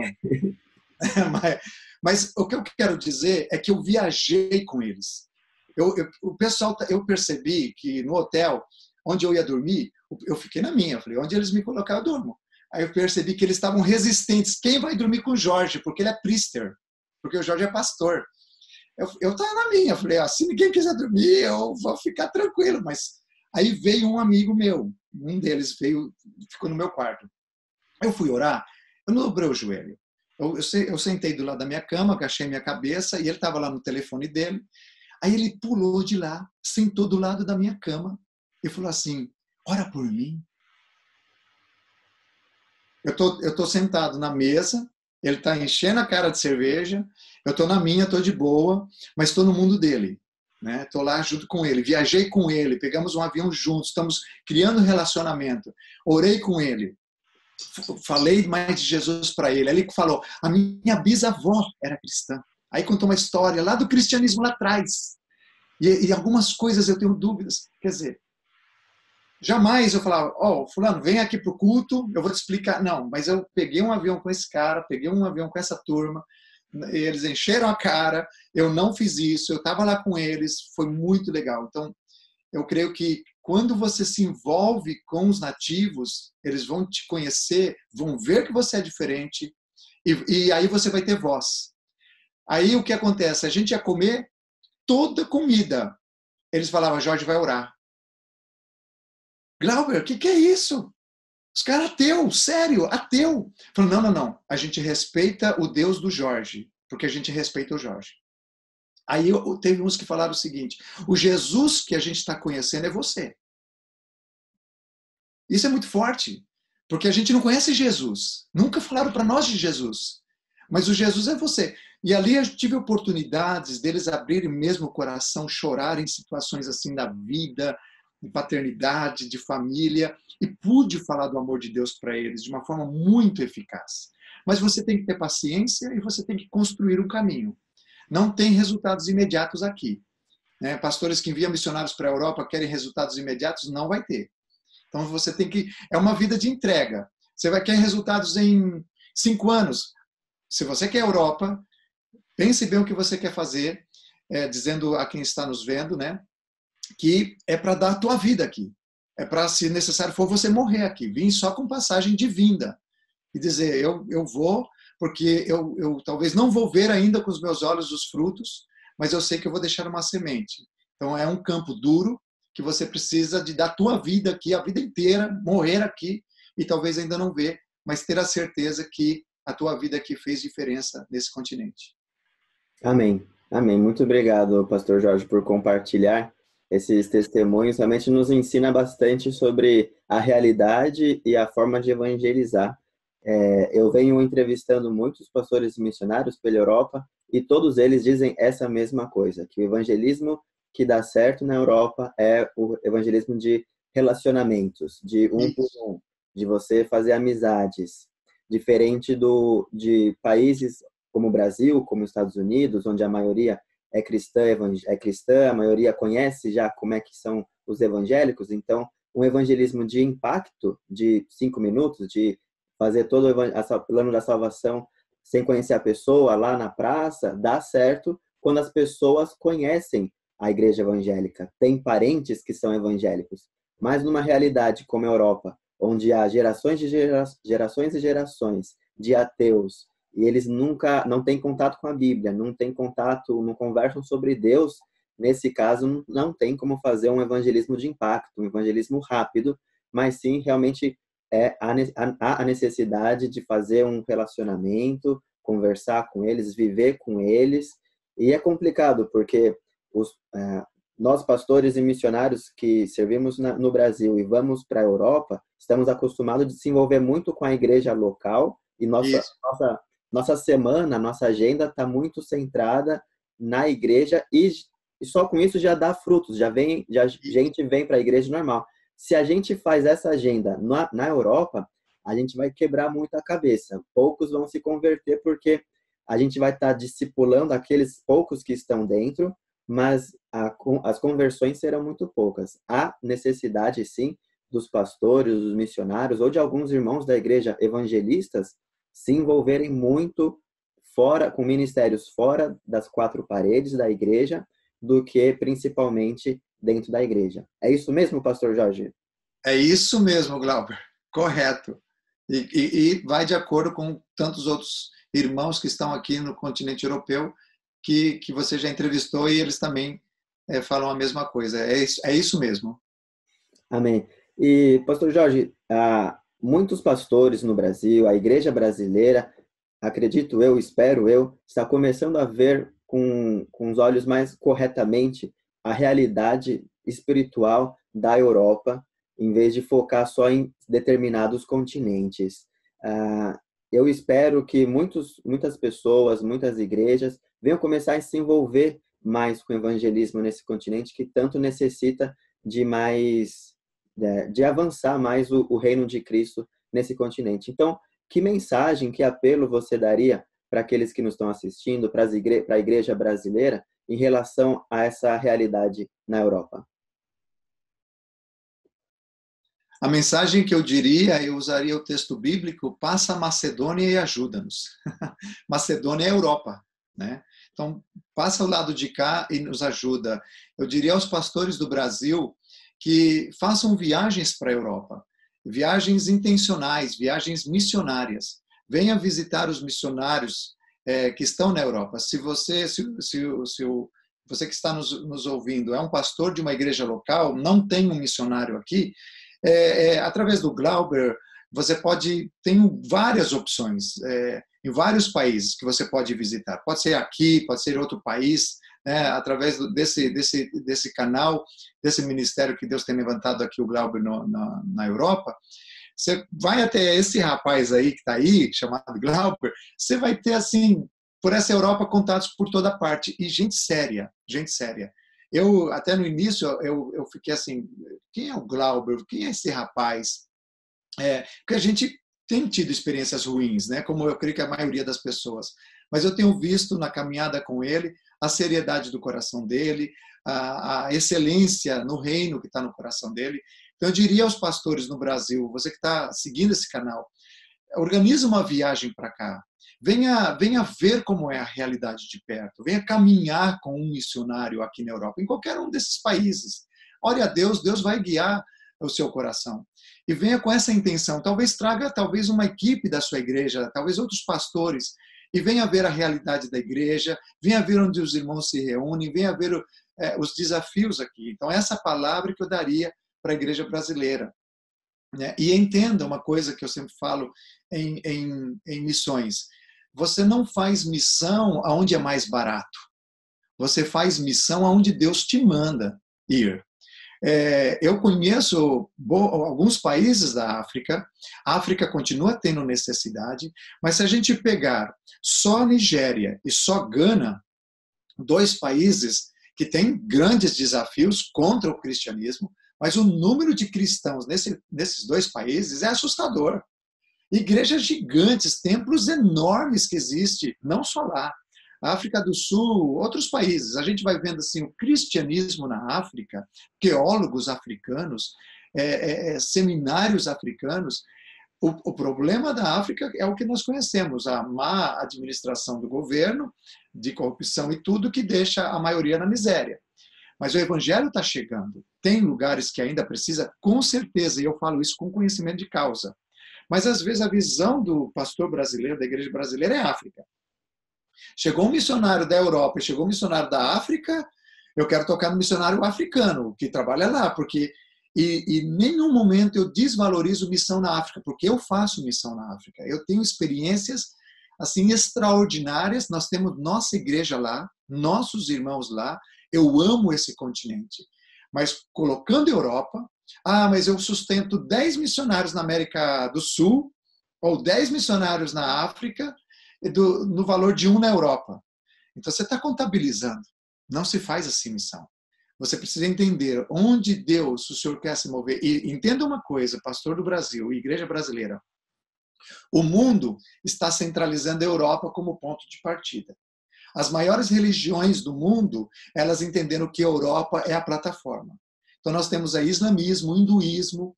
Mas o que eu quero dizer é que eu viajei com eles. O pessoal, eu percebi que no hotel onde eu ia dormir, eu fiquei na minha. Eu falei, onde eles me colocaram, eu durmo. Aí eu percebi que eles estavam resistentes. Quem vai dormir com o Jorge? Porque ele é priester. Porque o Jorge é pastor. Eu estava na minha. Eu falei, se ninguém quiser dormir, eu vou ficar tranquilo. Mas aí veio um amigo meu. Um deles ficou no meu quarto. Eu fui orar. Eu não dobrei o joelho. Eu sentei do lado da minha cama, agachei minha cabeça, e ele estava lá no telefone dele. Aí ele pulou de lá, sentou do lado da minha cama e falou assim, ora por mim. Eu tô sentado na mesa, ele está enchendo a cara de cerveja, eu estou na minha, estou de boa, mas estou no mundo dele. Estou lá junto com ele, viajei com ele, pegamos um avião juntos, estamos criando relacionamento. Orei com ele, falei mais de Jesus para ele. Aí ele falou, a minha bisavó era cristã. Aí contou uma história lá do cristianismo lá atrás. E algumas coisas eu tenho dúvidas. Quer dizer, jamais eu falava, fulano, vem aqui para o culto, eu vou te explicar. Não, mas eu peguei um avião com esse cara, peguei um avião com essa turma, eles encheram a cara, eu não fiz isso, eu estava lá com eles, foi muito legal. Então, eu creio que quando você se envolve com os nativos, eles vão te conhecer, vão ver que você é diferente, e aí você vai ter voz. Aí o que acontece? A gente ia comer toda comida. Eles falavam, Jorge vai orar. Glauber, o que é isso? Os caras ateus, sério, ateu. Falaram, não. A gente respeita o Deus do Jorge, porque a gente respeita o Jorge. Aí teve uns que falaram o seguinte, o Jesus que a gente está conhecendo é você. Isso é muito forte, porque a gente não conhece Jesus. Nunca falaram para nós de Jesus. Mas o Jesus é você. E ali eu tive oportunidades deles abrirem mesmo o coração, chorarem em situações assim da vida, de paternidade, de família, e pude falar do amor de Deus para eles de uma forma muito eficaz. Mas você tem que ter paciência e você tem que construir um caminho. Não tem resultados imediatos aqui. Pastores que enviam missionários para a Europa querem resultados imediatos, não vai ter. Então você tem que... É uma vida de entrega. Você vai querer resultados em 5 anos. Se você quer a Europa, pense bem o que você quer fazer, dizendo a quem está nos vendo, que é para dar a tua vida aqui. É para, se necessário for, você morrer aqui. Vim só com passagem de vinda. E dizer, eu vou, porque eu talvez não vou ver ainda com os meus olhos os frutos, mas eu sei que eu vou deixar uma semente. Então é um campo duro, que você precisa de dar a tua vida aqui, a vida inteira, morrer aqui, e talvez ainda não ver, mas ter a certeza que a tua vida aqui fez diferença nesse continente. Amém. Amém. Muito obrigado, Pastor Jorge, por compartilhar esses testemunhos. Realmente nos ensina bastante sobre a realidade e a forma de evangelizar. Eu venho entrevistando muitos pastores missionários pela Europa e todos eles dizem essa mesma coisa, que o evangelismo que dá certo na Europa é o evangelismo de relacionamentos, de um por um, de você fazer amizades, diferente de países como o Brasil, como os Estados Unidos, onde a maioria é cristã, a maioria conhece já como é que são os evangélicos. Então, um evangelismo de impacto, de 5 minutos, de fazer todo o plano da salvação sem conhecer a pessoa lá na praça, dá certo quando as pessoas conhecem a igreja evangélica, tem parentes que são evangélicos. Mas numa realidade como a Europa, onde há gerações e gerações de ateus, e eles não têm contato com a Bíblia, não conversam sobre Deus, nesse caso não tem como fazer um evangelismo de impacto, um evangelismo rápido, mas sim realmente há a necessidade de fazer um relacionamento, conversar com eles, viver com eles, e é complicado porque nós pastores e missionários que servimos no Brasil e vamos para a Europa, estamos acostumados a se envolver muito com a igreja local e nossa semana, nossa agenda está muito centrada na igreja e só com isso já dá frutos, gente vem para a igreja normal. Se a gente faz essa agenda na Europa, a gente vai quebrar muito a cabeça. Poucos vão se converter porque a gente vai estar discipulando aqueles poucos que estão dentro, mas as conversões serão muito poucas. Há necessidade, sim, dos pastores, dos missionários ou de alguns irmãos da igreja evangelistas se envolverem muito com ministérios fora das 4 paredes da igreja do que principalmente dentro da igreja. É isso mesmo, pastor Jorge? É isso mesmo, Glauber. Correto. E vai de acordo com tantos outros irmãos que estão aqui no continente europeu que você já entrevistou e eles também falam a mesma coisa. É isso mesmo. Amém. E, pastor Jorge, muitos pastores no Brasil, a igreja brasileira, acredito eu, espero eu, está começando a ver com os olhos mais corretamente a realidade espiritual da Europa, em vez de focar só em determinados continentes. Eu espero que muitas pessoas, muitas igrejas venham começar a se envolver mais com o evangelismo nesse continente, que tanto necessita de avançar mais o reino de Cristo nesse continente. Então, que mensagem, que apelo você daria para aqueles que nos estão assistindo, para a igreja brasileira, em relação a essa realidade na Europa? A mensagem que eu diria, eu usaria o texto bíblico: passa a Macedônia e ajuda-nos. Macedônia é a Europa, né? Então, passa ao lado de cá e nos ajuda. Eu diria aos pastores do Brasil que façam viagens para a Europa, viagens intencionais, viagens missionárias. Venha visitar os missionários que estão na Europa. Se você que está nos ouvindo é um pastor de uma igreja local, não tem um missionário aqui, através do Glauber, você tem várias opções em vários países que você pode visitar. Pode ser aqui, pode ser em outro país, né, através desse canal, desse ministério que Deus tem levantado aqui, o Glauber, na Europa. Você vai até esse rapaz aí que está aí, chamado Glauber, você vai ter, assim, por essa Europa, contatos por toda parte. E gente séria, gente séria. Eu, até no início, eu fiquei assim, quem é o Glauber? Quem é esse rapaz? Porque a gente tem tido experiências ruins, né? Como eu creio que a maioria das pessoas. Mas eu tenho visto na caminhada com ele a seriedade do coração dele, a excelência no reino que está no coração dele. Então, eu diria aos pastores no Brasil, você que está seguindo esse canal, organize uma viagem para cá. Venha ver como é a realidade de perto. Venha caminhar com um missionário aqui na Europa, em qualquer um desses países. Ore a Deus, Deus vai guiar o seu coração. E venha com essa intenção. Talvez traga uma equipe da sua igreja, talvez outros pastores, e venha ver a realidade da igreja, venha ver onde os irmãos se reúnem, venha ver os desafios aqui. Então, essa palavra que eu daria para a igreja brasileira. E entenda uma coisa que eu sempre falo em missões: você não faz missão aonde é mais barato, você faz missão aonde Deus te manda ir. Eu conheço alguns países da África, a África continua tendo necessidade, mas se a gente pegar só Nigéria e só Gana, dois países que têm grandes desafios contra o cristianismo, mas o número de cristãos nesses dois países é assustador. Igrejas gigantes, templos enormes que existem, não só lá. A África do Sul, outros países. A gente vai vendo assim o cristianismo na África, teólogos africanos, seminários africanos. O problema da África é o que nós conhecemos, a má administração do governo, de corrupção e tudo, que deixa a maioria na miséria. Mas o evangelho está chegando. Tem lugares que ainda precisa, com certeza, e eu falo isso com conhecimento de causa. Mas, às vezes, a visão do pastor brasileiro, da igreja brasileira, é África. Chegou um missionário da Europa, chegou um missionário da África, eu quero tocar no missionário africano, que trabalha lá, porque em nenhum momento eu desvalorizo missão na África, porque eu faço missão na África. Eu tenho experiências assim extraordinárias, nós temos nossa igreja lá, nossos irmãos lá. Eu amo esse continente. Mas colocando a Europa, mas eu sustento 10 missionários na América do Sul, ou 10 missionários na África, no valor de um na Europa. Então você está contabilizando. Não se faz assim missão. Você precisa entender onde Deus, o Senhor quer se mover. E entenda uma coisa, pastor do Brasil, igreja brasileira. O mundo está centralizando a Europa como ponto de partida. As maiores religiões do mundo, elas entenderam que a Europa é a plataforma. Então nós temos aí islamismo, hinduísmo,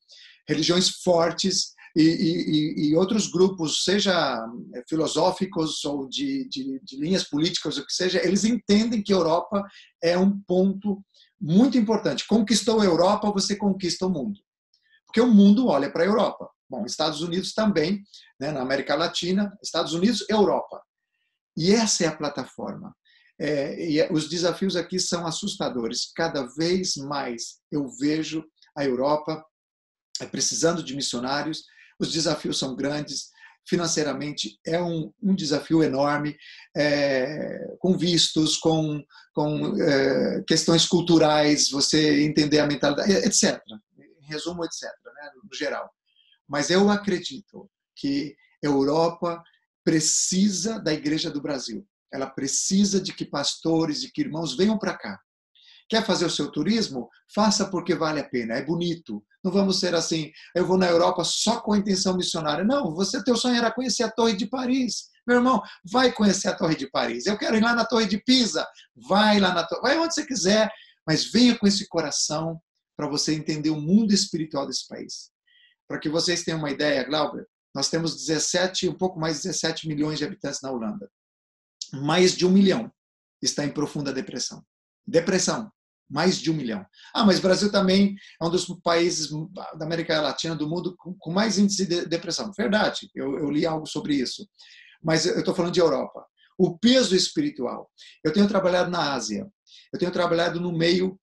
religiões fortes e outros grupos, seja filosóficos ou de linhas políticas, o que seja, eles entendem que a Europa é um ponto muito importante. Conquistou a Europa, você conquista o mundo. Porque o mundo olha para a Europa. Bom, Estados Unidos também, né, na América Latina, Estados Unidos, Europa. E essa é a plataforma. E os desafios aqui são assustadores. Cada vez mais eu vejo a Europa precisando de missionários. Os desafios são grandes. financeiramente é um desafio enorme, com vistos, com questões culturais, você entender a mentalidade, etc. Em resumo, etc., né, no geral. Mas eu acredito que a Europa precisa da Igreja do Brasil. Ela precisa de que pastores, de que irmãos venham para cá. Quer fazer o seu turismo? Faça porque vale a pena, é bonito. Não vamos ser assim, eu vou na Europa só com a intenção missionária. Não, teu sonho era conhecer a Torre de Paris. Meu irmão, vai conhecer a Torre de Paris. Eu quero ir lá na Torre de Pisa. Vai lá na Torre, vai onde você quiser, mas venha com esse coração para você entender o mundo espiritual desse país. Para que vocês tenham uma ideia, Glauber, nós temos um pouco mais de 17 milhões de habitantes na Holanda. Mais de 1 milhão está em profunda depressão. Depressão. Mais de 1 milhão. Mas o Brasil também é um dos países da América Latina, do mundo, com mais índice de depressão. Verdade, eu li algo sobre isso. Mas eu estou falando de Europa. O peso espiritual. Eu tenho trabalhado na Ásia. Eu tenho trabalhado no meio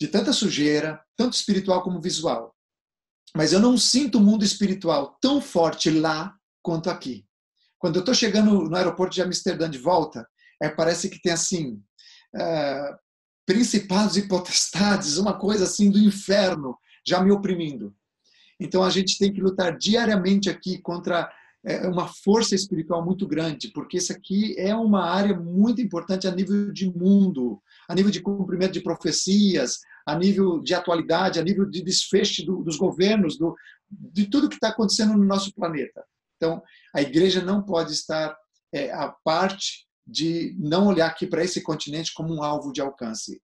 de tanta sujeira, tanto espiritual como visual. Mas eu não sinto o mundo espiritual tão forte lá quanto aqui. Quando eu estou chegando no aeroporto de Amsterdã de volta, parece que tem assim... principados e potestades, uma coisa assim do inferno, já me oprimindo. Então a gente tem que lutar diariamente aqui contra uma força espiritual muito grande, porque isso aqui é uma área muito importante a nível de mundo, a nível de cumprimento de profecias, a nível de atualidade, a nível de desfecho dos governos, de tudo que está acontecendo no nosso planeta. Então a igreja não pode estar à parte de não olhar aqui para esse continente como um alvo de alcance.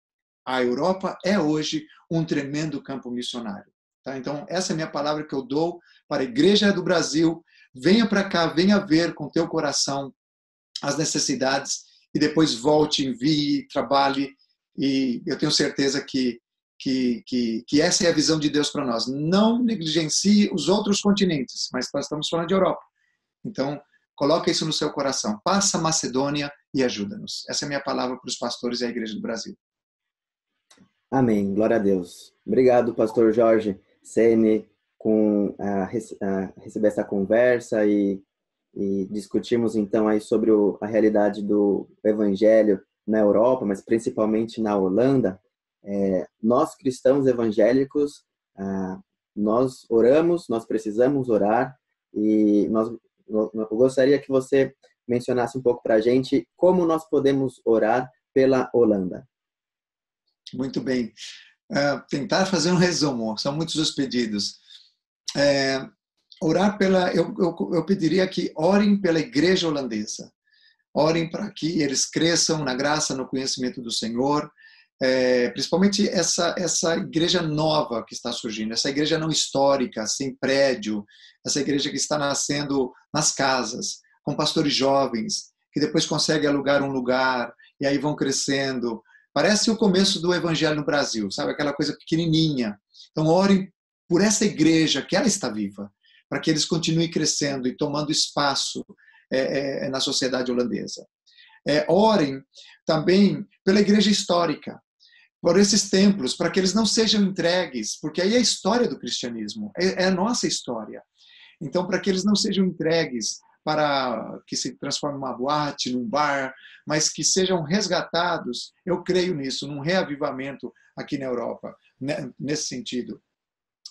A Europa é hoje um tremendo campo missionário. Tá? Então, essa é a minha palavra que eu dou para a Igreja do Brasil. Venha para cá, venha ver com teu coração as necessidades e depois volte, envie, trabalhe. E eu tenho certeza que essa é a visão de Deus para nós. Não negligencie os outros continentes, mas nós estamos falando de Europa. Então, coloca isso no seu coração. Passa a Macedônia e ajuda-nos. Essa é a minha palavra para os pastores e a Igreja do Brasil. Amém. Glória a Deus. Obrigado, pastor Jorge Sene, receber essa conversa e discutirmos então aí sobre a realidade do evangelho na Europa, mas principalmente na Holanda. Nós cristãos evangélicos, nós oramos, nós precisamos orar e eu gostaria que você mencionasse um pouco para a gente como nós podemos orar pela Holanda. Muito bem. Tentar fazer um resumo, são muitos os pedidos. Orar eu pediria que orem pela igreja holandesa. Orem para que eles cresçam na graça, no conhecimento do Senhor, principalmente essa igreja nova que está surgindo, essa igreja não histórica, sem prédio, essa igreja que está nascendo nas casas, com pastores jovens, que depois conseguem alugar um lugar, e aí vão crescendo. Parece o começo do evangelho no Brasil, sabe? Aquela coisa pequenininha. Então, orem por essa igreja, que ela está viva, para que eles continuem crescendo e tomando espaço na sociedade holandesa. Orem também pela igreja histórica, por esses templos, para que eles não sejam entregues, porque aí é a história do cristianismo, é a nossa história. Então, para que eles não sejam entregues para que se transforme numa boate, num bar, mas que sejam resgatados, eu creio nisso, num reavivamento aqui na Europa, nesse sentido.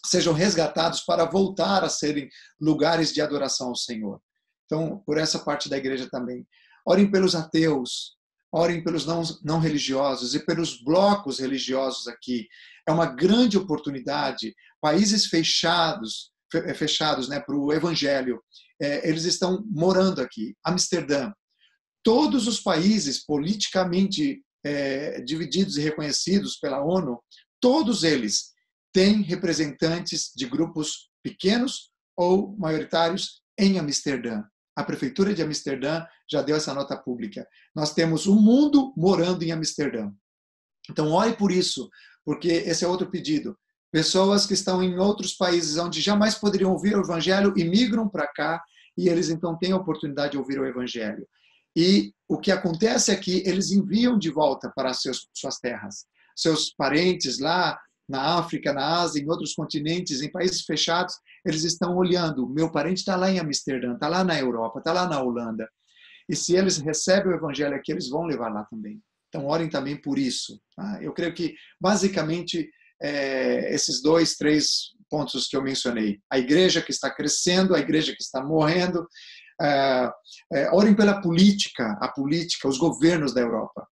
Sejam resgatados para voltar a serem lugares de adoração ao Senhor. Então, por essa parte da igreja também. Orem pelos ateus, orem pelos não religiosos e pelos blocos religiosos aqui. É uma grande oportunidade. Países fechados, né, para o evangelho, eles estão morando aqui. Amsterdã. Todos os países politicamente divididos e reconhecidos pela ONU, todos eles têm representantes de grupos pequenos ou maioritários em Amsterdã. A prefeitura de Amsterdã já deu essa nota pública. Nós temos o mundo morando em Amsterdã. Então, ore por isso, porque esse é outro pedido. Pessoas que estão em outros países onde jamais poderiam ouvir o evangelho e migram para cá e eles então têm a oportunidade de ouvir o evangelho. E o que acontece é que eles enviam de volta para suas terras. Seus parentes lá na África, na Ásia, em outros continentes, em países fechados, eles estão olhando. Meu parente está lá em Amsterdã, está lá na Europa, está lá na Holanda. E se eles recebem o evangelho aqui, eles vão levar lá também. Então, orem também por isso. Tá? Eu creio que, basicamente, esses 2, 3 pontos que eu mencionei. A igreja que está crescendo, a igreja que está morrendo. Orem pela política, a política, os governos da Europa.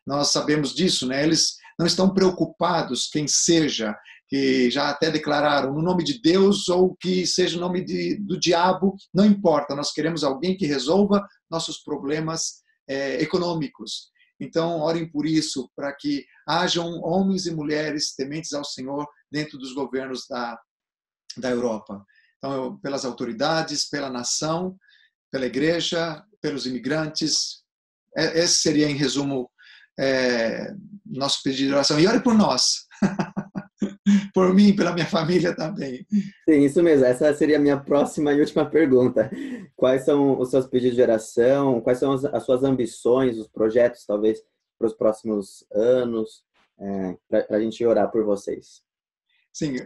Nós sabemos disso, né? Eles não estão preocupados, quem seja, que já até declararam no nome de Deus ou que seja o nome do diabo, não importa. Nós queremos alguém que resolva nossos problemas econômicos. Então, orem por isso, para que hajam homens e mulheres tementes ao Senhor dentro dos governos da Europa. Então, pelas autoridades, pela nação, pela igreja, pelos imigrantes. Esse seria, em resumo, nosso pedido de oração. E ore por nós. Por mim, pela minha família também. Sim, isso mesmo. Essa seria a minha próxima e última pergunta. Quais são os seus pedidos de oração? Quais são as suas ambições, os projetos, talvez, para os próximos anos, para a gente orar por vocês? Sim.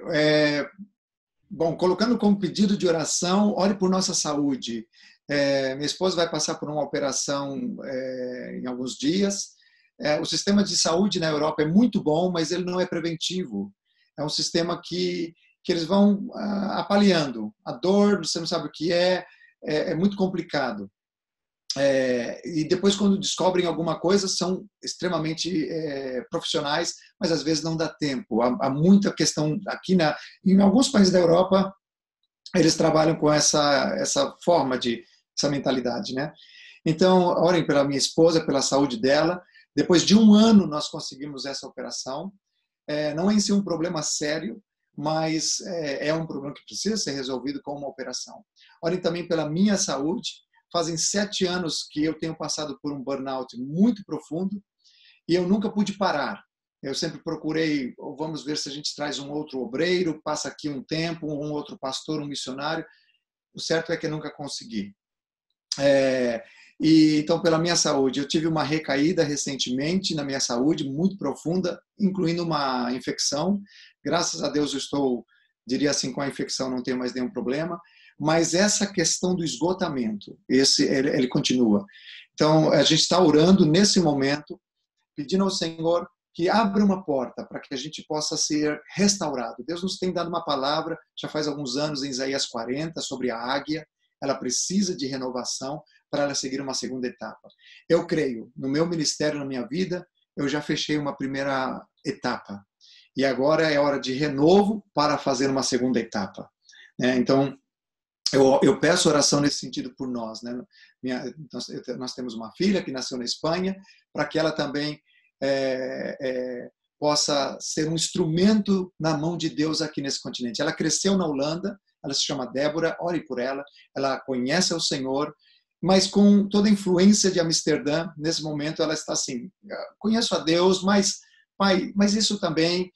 Bom, colocando como pedido de oração, ore por nossa saúde. Minha esposa vai passar por uma operação em alguns dias. O sistema de saúde na Europa é muito bom, mas ele não é preventivo. É um sistema que eles vão apaleando. A dor, você não sabe o que é muito complicado. E depois, quando descobrem alguma coisa, são extremamente profissionais, mas às vezes não dá tempo. Há muita questão aqui em alguns países da Europa, eles trabalham com essa forma essa mentalidade, né? Então, orem pela minha esposa, pela saúde dela. Depois de 1 ano, nós conseguimos essa operação. Não é em si um problema sério, mas é um problema que precisa ser resolvido com uma operação. Orem também pela minha saúde. Fazem 7 anos que eu tenho passado por um burnout muito profundo e eu nunca pude parar. Eu sempre procurei, vamos ver se a gente traz um outro obreiro, passa aqui um tempo, um outro pastor, um missionário. O certo é que eu nunca consegui. Então, pela minha saúde, eu tive uma recaída recentemente na minha saúde, muito profunda, incluindo uma infecção. Graças a Deus eu estou, diria assim, com a infecção não tenho mais nenhum problema. Mas essa questão do esgotamento, ele continua. Então, a gente está orando nesse momento, pedindo ao Senhor que abra uma porta para que a gente possa ser restaurado. Deus nos tem dado uma palavra, já faz alguns anos, em Isaías 40, sobre a águia. Ela precisa de renovação para ela seguir uma segunda etapa. Eu creio, no meu ministério, na minha vida, eu já fechei uma primeira etapa. E agora é hora de renovo para fazer uma segunda etapa. Então, eu peço oração nesse sentido por nós. Né? Nós temos uma filha que nasceu na Espanha, para que ela também possa ser um instrumento na mão de Deus aqui nesse continente. Ela cresceu na Holanda, ela se chama Débora, ore por ela, ela conhece o Senhor, mas com toda a influência de Amsterdã, nesse momento ela está assim, conheço a Deus, mas pai, mas isso também,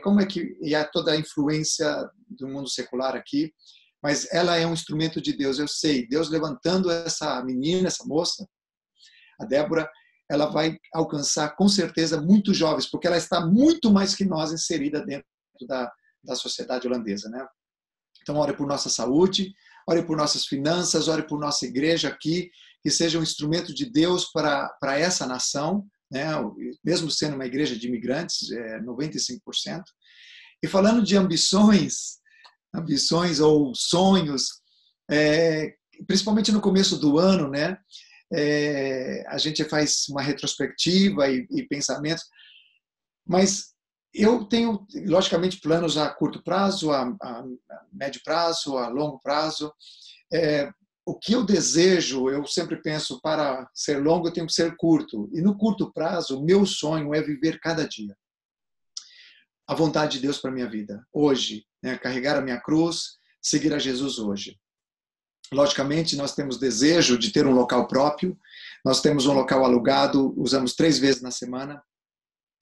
como é que, e há toda a influência do mundo secular aqui, mas ela é um instrumento de Deus, eu sei. Deus levantando essa menina, essa moça, a Débora, ela vai alcançar com certeza muitos jovens, porque ela está muito mais que nós inserida dentro da sociedade holandesa, né? Então, ore por nossa saúde, ore por nossas finanças, ore por nossa igreja aqui, que seja um instrumento de Deus para essa nação, né? Mesmo sendo uma igreja de imigrantes, 95%. E falando de ambições ou sonhos, principalmente no começo do ano, né? A gente faz uma retrospectiva e pensamentos, mas eu tenho, logicamente, planos a curto prazo, a médio prazo, a longo prazo. O que eu desejo, eu sempre penso, para ser longo, eu tenho que ser curto. E no curto prazo, o meu sonho é viver cada dia a vontade de Deus para a minha vida, hoje, né? Carregar a minha cruz, seguir a Jesus hoje. Logicamente, nós temos desejo de ter um local próprio, nós temos um local alugado, usamos 3 vezes na semana.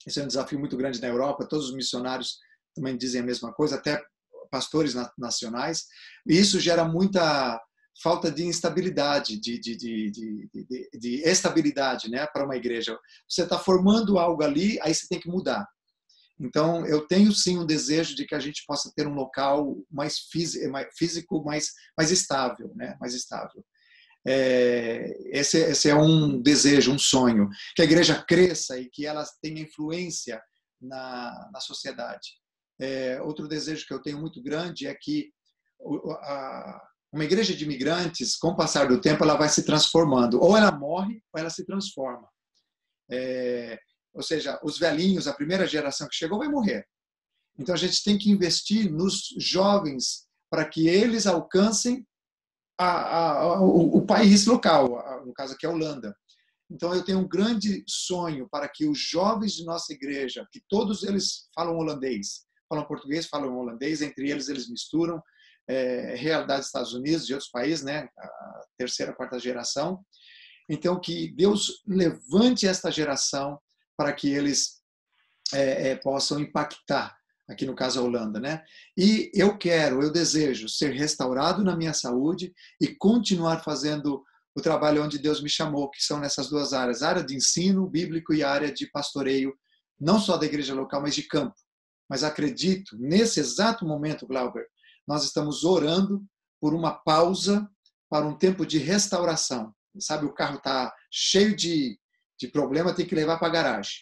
Esse é um desafio muito grande na Europa, todos os missionários também dizem a mesma coisa, até pastores nacionais, e isso gera muita falta de instabilidade, de estabilidade, né, para uma igreja. Você está formando algo ali, aí você tem que mudar. Então, eu tenho sim um desejo de que a gente possa ter um local mais físico, mais estável, né? Mais estável. Esse é um desejo, um sonho, que a igreja cresça e que ela tenha influência na sociedade. Outro desejo que eu tenho muito grande é que uma igreja de imigrantes, com o passar do tempo, ela vai se transformando. Ou ela morre, ou ela se transforma. Ou seja, os velhinhos, a primeira geração que chegou vai morrer. Então a gente tem que investir nos jovens para que eles alcancem o país local, no caso aqui é a Holanda. Então eu tenho um grande sonho para que os jovens de nossa igreja, que todos eles falam holandês, falam português, falam holandês, entre eles misturam realidade dos Estados Unidos, de outros países, né? A terceira, quarta geração. Então que Deus levante esta geração para que eles possam impactar, aqui no caso a Holanda, né? E eu desejo ser restaurado na minha saúde e continuar fazendo o trabalho onde Deus me chamou, que são nessas duas áreas, a área de ensino bíblico e a área de pastoreio, não só da igreja local, mas de campo. Mas acredito, nesse exato momento, Glauber, nós estamos orando por uma pausa para um tempo de restauração. Sabe, o carro está cheio de problema, tem que levar para a garagem.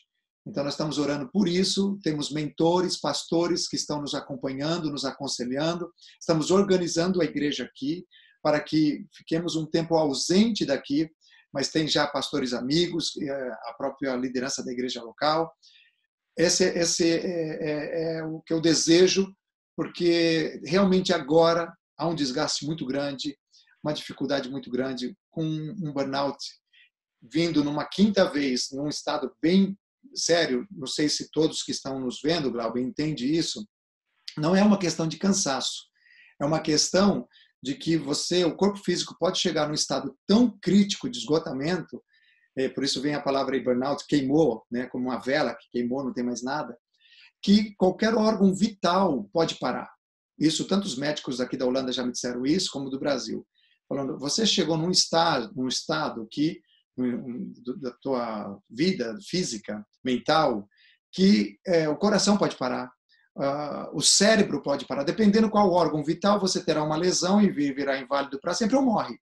Então, nós estamos orando por isso, temos mentores, pastores que estão nos acompanhando, nos aconselhando, estamos organizando a igreja aqui para que fiquemos um tempo ausente daqui, mas tem já pastores amigos, a própria liderança da igreja local. Esse é o que eu desejo, porque realmente agora há um desgaste muito grande, uma dificuldade muito grande, com um burnout vindo numa quinta vez, num estado bem sério. Não sei se todos que estão nos vendo, Glauber, entendem isso. Não é uma questão de cansaço, é uma questão de que o corpo físico pode chegar num estado tão crítico de esgotamento, por isso vem a palavra aí, burnout, queimou, né, como uma vela que queimou, não tem mais nada, que qualquer órgão vital pode parar. Isso, tantos médicos aqui da Holanda já me disseram isso, como do Brasil. Falando, você chegou num estado que, da tua vida física, mental, que o coração pode parar, o cérebro pode parar. Dependendo qual órgão vital, você terá uma lesão e virá inválido para sempre ou morre.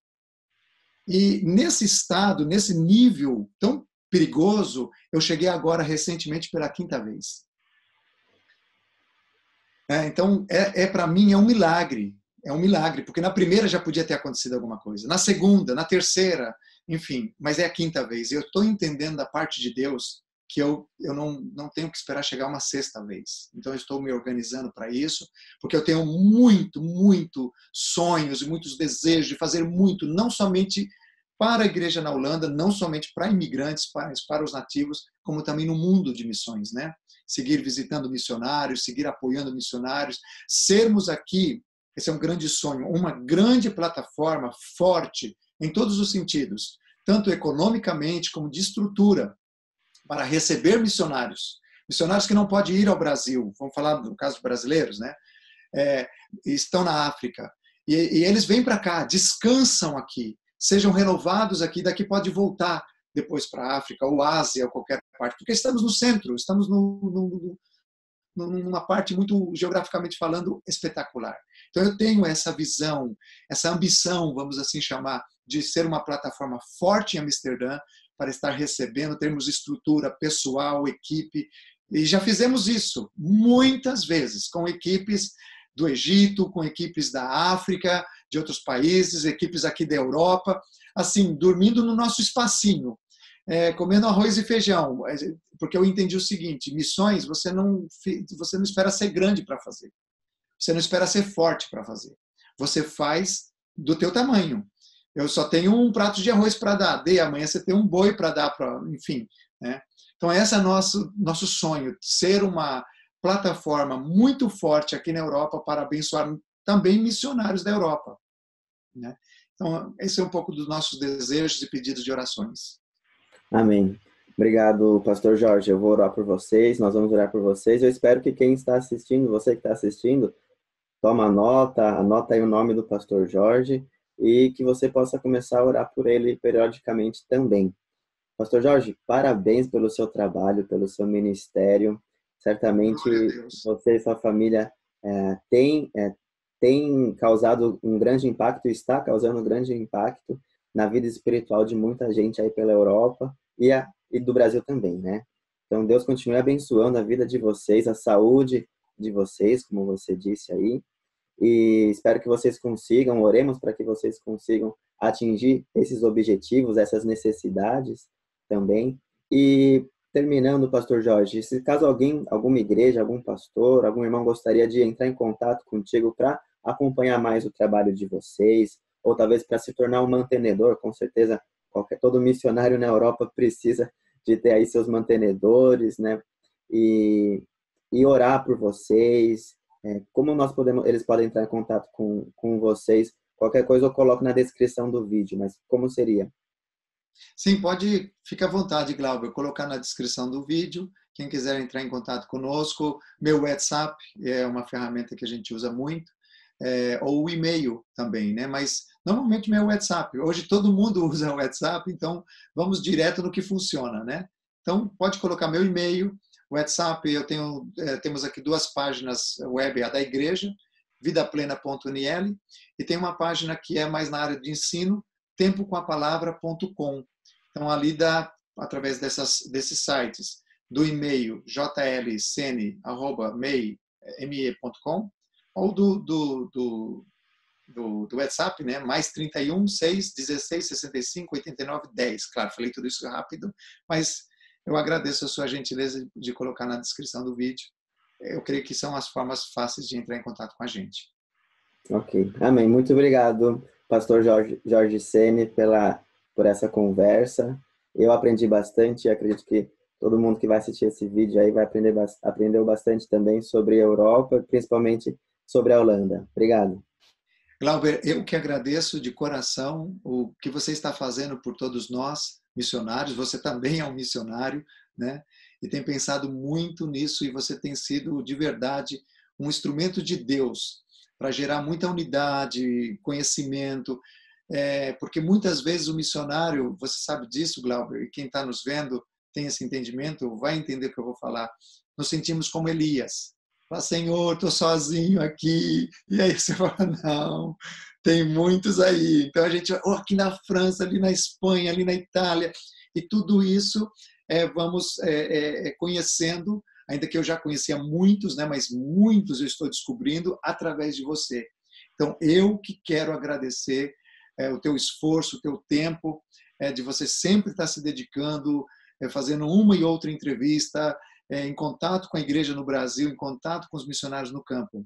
E nesse estado, nesse nível tão perigoso, eu cheguei agora recentemente pela quinta vez. Então, para mim, é um milagre. É um milagre, porque na primeira já podia ter acontecido alguma coisa. Na segunda, na terceira, enfim, mas é a quinta vez. Eu estou entendendo da parte de Deus que eu não tenho que esperar chegar uma sexta vez. Então, eu estou me organizando para isso, porque eu tenho muito sonhos e muitos desejos de fazer muito, não somente para a igreja na Holanda, não somente para imigrantes, mas para os nativos, como também no mundo de missões, né? Seguir visitando missionários, seguir apoiando missionários, sermos aqui, esse é um grande sonho, uma grande plataforma forte em todos os sentidos, tanto economicamente como de estrutura, para receber missionários. Missionários que não podem ir ao Brasil, vamos falar no caso brasileiros, né? Estão na África, e eles vêm para cá, descansam aqui, sejam renovados aqui, daqui pode voltar depois para a África ou Ásia ou qualquer parte, porque estamos no centro, estamos numa parte muito, geograficamente falando, espetacular. Então eu tenho essa visão, essa ambição, vamos assim chamar, de ser uma plataforma forte em Amsterdã para estar recebendo, termos estrutura pessoal, equipe, e já fizemos isso muitas vezes, com equipes do Egito, com equipes da África, de outros países, equipes aqui da Europa, assim, dormindo no nosso espacinho, comendo arroz e feijão, porque eu entendi o seguinte, missões você não espera ser grande para fazer, você não espera ser forte para fazer, você faz do teu tamanho. Eu só tenho um prato de arroz para dar, amanhã você tem um boi para dar, enfim, né? Então esse é nosso sonho, ser uma plataforma muito forte aqui na Europa para abençoar também missionários da Europa, né? Então esse é um pouco dos nossos desejos e pedidos de orações. Amém. Obrigado, pastor Jorge. Eu vou orar por vocês, nós vamos orar por vocês. Eu espero que quem está assistindo, você que está assistindo, toma nota, anota aí o nome do pastor Jorge e que você possa começar a orar por ele periodicamente também. Pastor Jorge, parabéns pelo seu trabalho, pelo seu ministério. certamente Glória a Deus. você e sua família tem causado um grande impacto, está causando um grande impacto na vida espiritual de muita gente aí pela Europa e do Brasil também, né? Então, Deus continue abençoando a vida de vocês, a saúde de vocês, como você disse aí, e espero que vocês consigam, oremos para que vocês consigam atingir esses objetivos, essas necessidades também. E terminando, Pastor Jorge, se caso alguma igreja, algum pastor, algum irmão gostaria de entrar em contato contigo para acompanhar mais o trabalho de vocês, ou talvez para se tornar um mantenedor, com certeza todo missionário na Europa precisa de ter aí seus mantenedores, né? E orar por vocês. Como eles podem entrar em contato com vocês? Qualquer coisa eu coloco na descrição do vídeo, mas como seria? Sim, pode, fica à vontade, Glauber, colocar na descrição do vídeo. Quem quiser entrar em contato conosco, meu WhatsApp é uma ferramenta que a gente usa muito, ou o e-mail também, né? Mas normalmente meu WhatsApp. Hoje todo mundo usa o WhatsApp, então vamos direto no que funciona, né? Então pode colocar meu e-mail, WhatsApp. Temos aqui 2 páginas web, a da igreja, vidaplena.nl, e tem uma página que é mais na área de ensino, tempocomapalavra.com. Então, ali dá, através desses sites, do e-mail jlcn@me.com, ou do WhatsApp, né? Mais 31 6 16 65 89 10. Claro, falei tudo isso rápido, mas eu agradeço a sua gentileza de colocar na descrição do vídeo. Eu creio que são as formas fáceis de entrar em contato com a gente. Ok, amém. Muito obrigado, Pastor Jorge Sene, por essa conversa. Eu aprendi bastante e acredito que todo mundo que vai assistir esse vídeo aí vai aprendeu bastante também sobre a Europa, principalmente sobre a Holanda. Obrigado. Glauber, eu que agradeço de coração o que você está fazendo por todos nós, missionários. Você também é um missionário, né? E tem pensado muito nisso, e você tem sido, de verdade, um instrumento de Deus para gerar muita unidade, conhecimento, porque muitas vezes o missionário, você sabe disso, Glauber, e quem está nos vendo tem esse entendimento, vai entender o que eu vou falar. Nos sentimos como Elias. Fala, Senhor, estou sozinho aqui. E aí você fala, não, tem muitos aí. Então a gente, aqui na França, ali na Espanha, ali na Itália, e tudo isso vamos conhecendo, ainda que eu já conhecia muitos, né, mas muitos eu estou descobrindo através de você. Então eu que quero agradecer o teu esforço, o teu tempo, de você sempre estar se dedicando, fazendo uma e outra entrevista, em contato com a igreja no Brasil, em contato com os missionários no campo.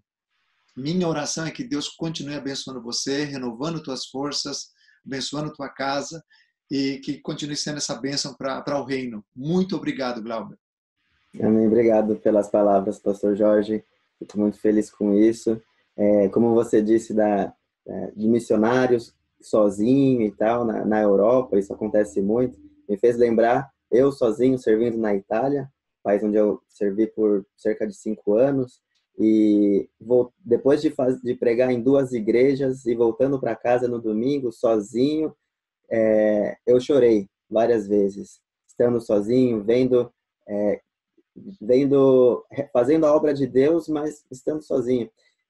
Minha oração é que Deus continue abençoando você, renovando tuas forças, abençoando tua casa, e que continue sendo essa bênção para o reino. Muito obrigado, Glauber. Amém. Obrigado pelas palavras, Pastor Jorge. Fico muito feliz com isso. Como você disse, de missionários sozinho e tal, na Europa, isso acontece muito. Me fez lembrar, eu sozinho servindo na Itália, país onde eu servi por cerca de 5 anos, e depois de pregar em 2 igrejas e voltando para casa no domingo, sozinho, eu chorei várias vezes, estando sozinho, fazendo a obra de Deus, mas estando sozinho.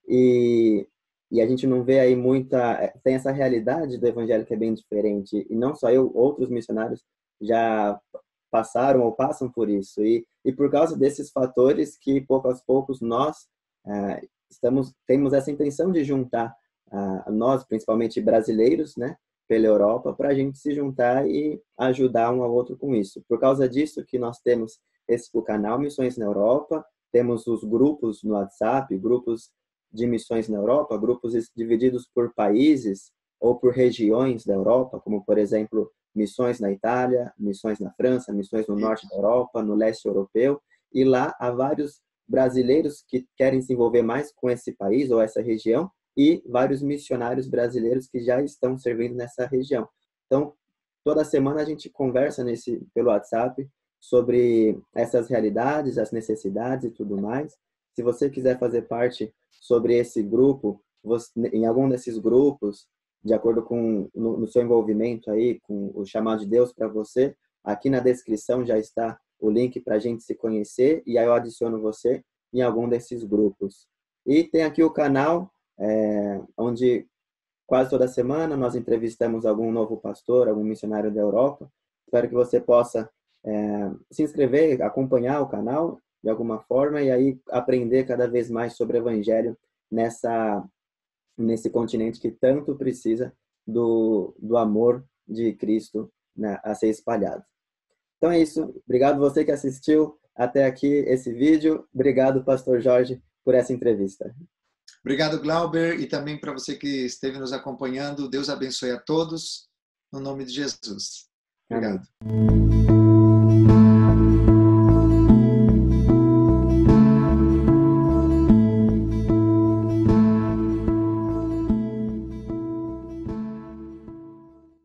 E a gente não vê aí tem essa realidade do evangelho que é bem diferente, e não só eu, outros missionários já passaram ou passam por isso, e por causa desses fatores que pouco a pouco nós temos essa intenção de juntar nós, principalmente brasileiros, né, pela Europa, para a gente se juntar e ajudar um ao outro com isso. Por causa disso que nós temos o canal Missões na Europa, temos os grupos no WhatsApp, grupos de missões na Europa, grupos divididos por países ou por regiões da Europa, como, por exemplo, missões na Itália, missões na França, missões no norte da Europa, no leste europeu, e lá há vários brasileiros que querem se envolver mais com esse país ou essa região, e vários missionários brasileiros que já estão servindo nessa região. Então, toda semana a gente conversa pelo WhatsApp sobre essas realidades, as necessidades e tudo mais. Se você quiser fazer parte sobre esse grupo, em algum desses grupos, de acordo com no seu envolvimento aí, com o chamado de Deus para você, aqui na descrição já está o link para a gente se conhecer e aí eu adiciono você em algum desses grupos. E tem aqui o canal, onde quase toda semana nós entrevistamos algum novo pastor, algum missionário da Europa. Espero que você possa se inscrever, acompanhar o canal de alguma forma e aí aprender cada vez mais sobre o Evangelho nesse continente que tanto precisa do amor de Cristo, né, a ser espalhado. Então é isso. Obrigado você que assistiu até aqui esse vídeo. Obrigado, Pastor Jorge, por essa entrevista. Obrigado, Glauber, e também para você que esteve nos acompanhando. Deus abençoe a todos, no nome de Jesus. Obrigado. Amém.